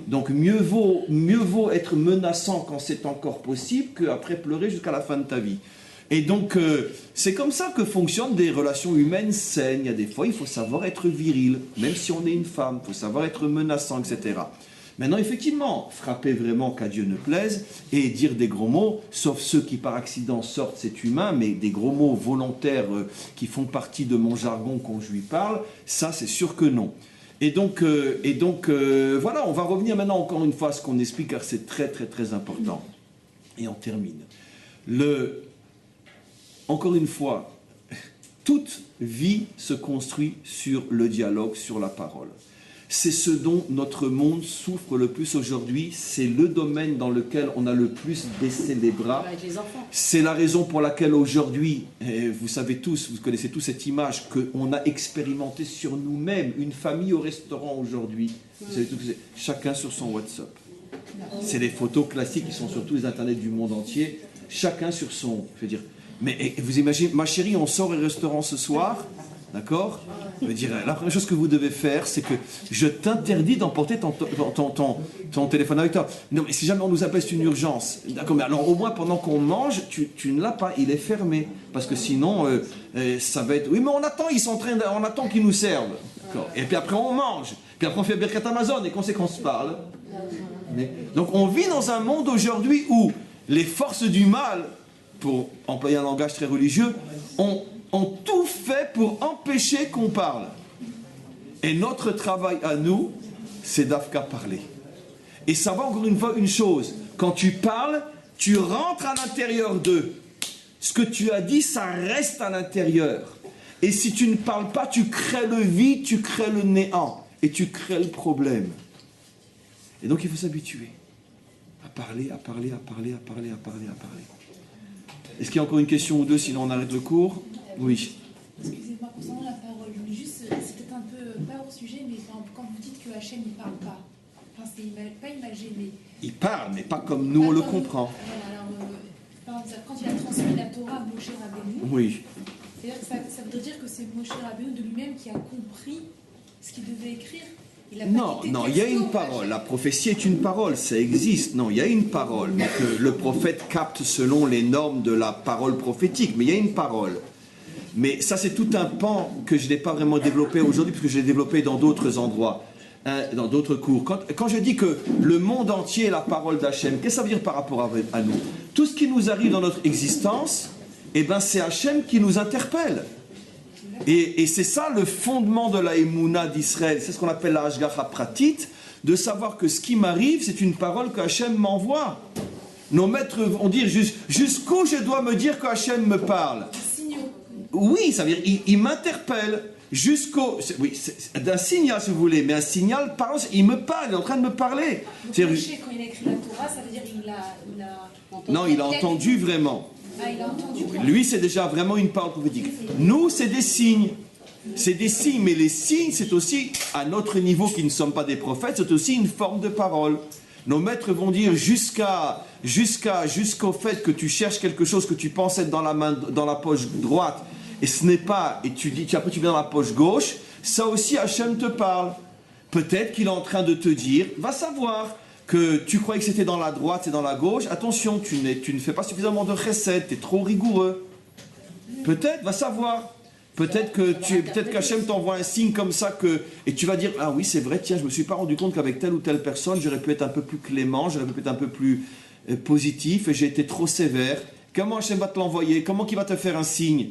Donc mieux vaut être menaçant quand c'est encore possible qu'après pleurer jusqu'à la fin de ta vie. Et donc, c'est comme ça que fonctionnent des relations humaines saines. Il y a des fois, il faut savoir être viril, même si on est une femme, il faut savoir être menaçant, etc. Maintenant, effectivement, frapper vraiment qu'à Dieu ne plaise et dire des gros mots, sauf ceux qui par accident sortent, c'est humain, mais des gros mots volontaires qui font partie de mon jargon quand je lui parle, ça c'est sûr que non. Et donc, voilà, on va revenir maintenant encore une fois à ce qu'on explique car c'est très très très important. Et on termine. Encore une fois, toute vie se construit sur le dialogue, sur la parole. C'est ce dont notre monde souffre le plus aujourd'hui. C'est le domaine dans lequel on a le plus baissé les bras. Avec les enfants. C'est la raison pour laquelle aujourd'hui, vous savez tous, vous connaissez tous cette image qu'on a expérimenté sur nous-mêmes, une famille au restaurant aujourd'hui. Vous savez tous, chacun sur son WhatsApp. C'est les photos classiques qui sont sur tous les internets du monde entier. Chacun sur son... Je veux dire, mais vous imaginez, ma chérie, on sort au restaurant ce soir... D'accord? Je veux dire, la première chose que vous devez faire, c'est que je t'interdis d'emporter ton téléphone avec toi. Non, mais si jamais on nous appelle, c'est une urgence. D'accord, mais alors au moins pendant qu'on mange, tu ne l'as pas, il est fermé. Parce que sinon, ça va être... Oui, mais on attend, on attend qu'ils nous servent. D'accord. Et puis après, on mange. Puis après, on fait Birkat Amazon et conséquence parle. Donc on vit dans un monde aujourd'hui où les forces du mal, pour employer un langage très religieux, ont tout fait pour empêcher qu'on parle. Et notre travail à nous, c'est d'Afka parler. Et savoir encore une fois une chose, quand tu parles, tu rentres à l'intérieur d'eux. Ce que tu as dit, ça reste à l'intérieur. Et si tu ne parles pas, tu crées le vide, tu crées le néant. Et tu crées le problème. Et donc il faut s'habituer à parler. Est-ce qu'il y a encore une question ou deux, sinon on arrête le cours? Oui. Excusez-moi, concernant la parole, mais juste, c'est peut-être un peu, pas hors sujet, mais quand vous dites que Hachem ne parle pas, enfin, c'est pas imagé, mais... Il parle, mais pas comme nous on le comprend. Alors, par exemple, quand il a transmis la Torah à Moshe Rabbeinu, Oui. c'est-à-dire que ça voudrait dire que c'est Moshe Rabbeinu de lui-même qui a compris ce qu'il devait écrire. Non, il y a une parole. La prophétie est une parole, ça existe. Non, il y a une parole que le prophète capte selon les normes de la parole prophétique, mais il y a une parole. Mais ça, c'est tout un pan que je n'ai pas vraiment développé aujourd'hui, parce que je l'ai développé dans d'autres endroits, dans d'autres cours. Quand je dis que le monde entier est la parole d'Hachem, qu'est-ce que ça veut dire par rapport à nous? Tout ce qui nous arrive dans notre existence, eh ben, c'est Hachem qui nous interpelle. Et c'est ça le fondement de la Emouna d'Israël, c'est ce qu'on appelle la Hashgacha Pratit, de savoir que ce qui m'arrive, c'est une parole que Hachem m'envoie. Nos maîtres vont dire jusqu'où je dois me dire que Hachem me parle. Oui, ça veut dire il m'interpelle jusqu'au... Oui, d'un signal si vous voulez, mais un signal, il me parle, il est en train de me parler. Donc Moshe, quand il a écrit la Torah, ça veut dire qu'il a entendu. Non, il a entendu vraiment. Ah, il a entendu. Lui, c'est déjà vraiment une parole prophétique. Nous, c'est des signes. C'est des signes, mais les signes, c'est aussi, à notre niveau qui ne sommes pas des prophètes, c'est aussi une forme de parole. Nos maîtres vont dire jusqu'au fait que tu cherches quelque chose que tu penses être dans la poche droite, et ce n'est pas, et après tu viens dans la poche gauche, ça aussi Hachem te parle. Peut-être qu'il est en train de te dire, va savoir, que tu croyais que c'était dans la droite, c'est dans la gauche, attention, tu ne fais pas suffisamment de chesed, tu es trop rigoureux. Peut-être, va savoir. Peut-être qu'Hachem t'envoie un signe comme ça et tu vas dire, ah oui, c'est vrai, tiens, je ne me suis pas rendu compte qu'avec telle ou telle personne, j'aurais pu être un peu plus clément, j'aurais pu être un peu plus positif, et j'ai été trop sévère. Comment Hachem va te l'envoyer? Comment il va te faire un signe?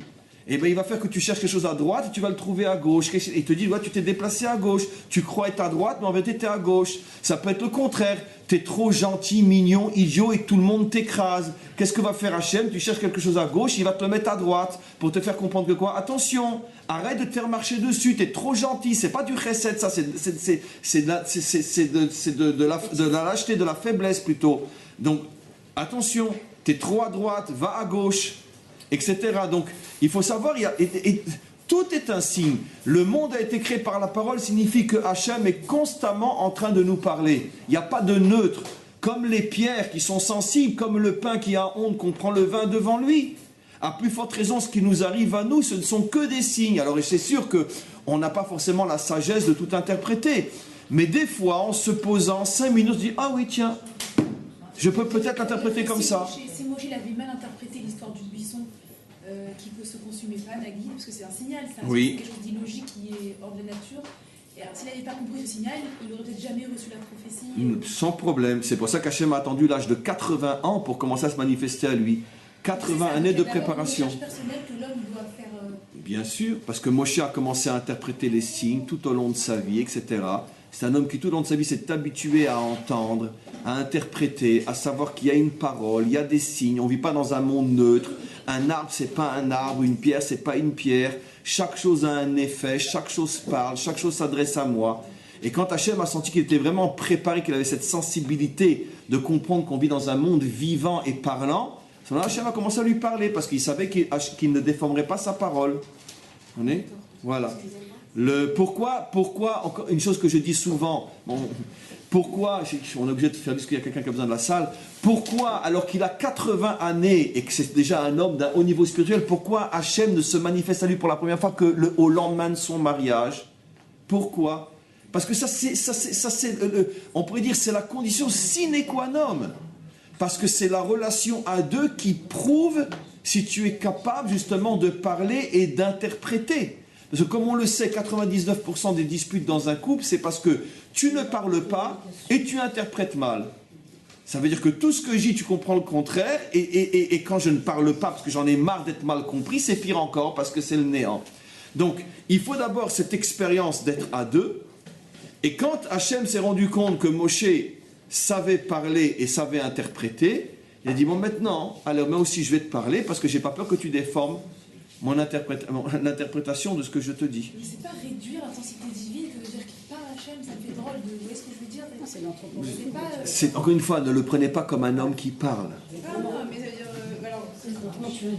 eh ben, il va faire que tu cherches quelque chose à droite et tu vas le trouver à gauche. Et il te dit, ouais, tu t'es déplacé à gauche. Tu crois être à droite, mais en vérité, tu es à gauche. Ça peut être le contraire. Tu es trop gentil, mignon, idiot et tout le monde t'écrase. Qu'est-ce que va faire Hachem? Tu cherches quelque chose à gauche, il va te le mettre à droite pour te faire comprendre que quoi? Attention, arrête de te faire marcher dessus. Tu es trop gentil. C'est pas du chesed, ça. C'est de la lâcheté, de la faiblesse plutôt. Donc, attention, tu es trop à droite, va à gauche, etc. Donc, il faut savoir, tout est un signe. Le monde a été créé par la parole, signifie que Hachem est constamment en train de nous parler. Il n'y a pas de neutre. Comme les pierres qui sont sensibles, comme le pain qui a honte qu'on prend le vin devant lui. À plus forte raison, ce qui nous arrive à nous, ce ne sont que des signes. Alors, c'est sûr qu'on n'a pas forcément la sagesse de tout interpréter. Mais des fois, en se posant 5 minutes, on se dit, ah oui, tiens, je peux peut-être l'interpréter comme ça. Si Moshe avait mal interprété l'histoire du buisson qui ne se consumait pas, Nagui, parce que c'est un signal, c'est quelque chose d'illogique qui est hors de la nature. Et alors, s'il n'avait pas compris ce signal, il n'aurait peut-être jamais reçu la prophétie. Sans problème. C'est pour ça qu'Hachem a attendu l'âge de 80 ans pour commencer à se manifester à lui. 80 années de préparation. C'est une recherche personnelle que l'homme doit faire. Bien sûr, parce que Moshe a commencé à interpréter les signes tout au long de sa vie, etc. C'est un homme qui tout au long de sa vie s'est habitué à entendre, à interpréter, à savoir qu'il y a une parole, il y a des signes. On ne vit pas dans un monde neutre. Un arbre, c'est pas un arbre, une pierre, c'est pas une pierre. Chaque chose a un effet, chaque chose parle, chaque chose s'adresse à moi. Et quand Hachem a senti qu'il était vraiment préparé, qu'il avait cette sensibilité de comprendre qu'on vit dans un monde vivant et parlant, Hachem a commencé à lui parler parce qu'il savait qu'il ne déformerait pas sa parole. On est ? Voilà. Pourquoi, encore une chose que je dis souvent, pourquoi, on est obligé de faire parce qu'il y a quelqu'un qui a besoin de la salle, pourquoi, alors qu'il a 80 années et que c'est déjà un homme d'un haut niveau spirituel, pourquoi Hachem ne se manifeste à lui pour la première fois au lendemain de son mariage? Pourquoi? Parce que ça c'est on pourrait dire, c'est la condition sine qua non. Parce que c'est la relation à deux qui prouve si tu es capable justement de parler et d'interpréter. Parce que comme on le sait, 99% des disputes dans un couple, c'est parce que tu ne parles pas et tu interprètes mal. Ça veut dire que tout ce que je dis, tu comprends le contraire, et quand je ne parle pas, parce que j'en ai marre d'être mal compris, c'est pire encore, parce que c'est le néant. Donc, il faut d'abord cette expérience d'être à deux, et quand Hachem s'est rendu compte que Moshe savait parler et savait interpréter, il a dit, bon maintenant, alors moi aussi je vais te parler, parce que j'ai pas peur que tu déformes l'interprétation de ce que je te dis. Mais c'est pas réduire l'intensité divine que de dire qu'il parle Hachem, ça me fait drôle de... Vous voyez ce que je veux dire? C'est l'anthropologie. Encore une fois, ne le prenez pas comme un homme qui parle. Non, mais ça veut dire... alors, Comment tu veux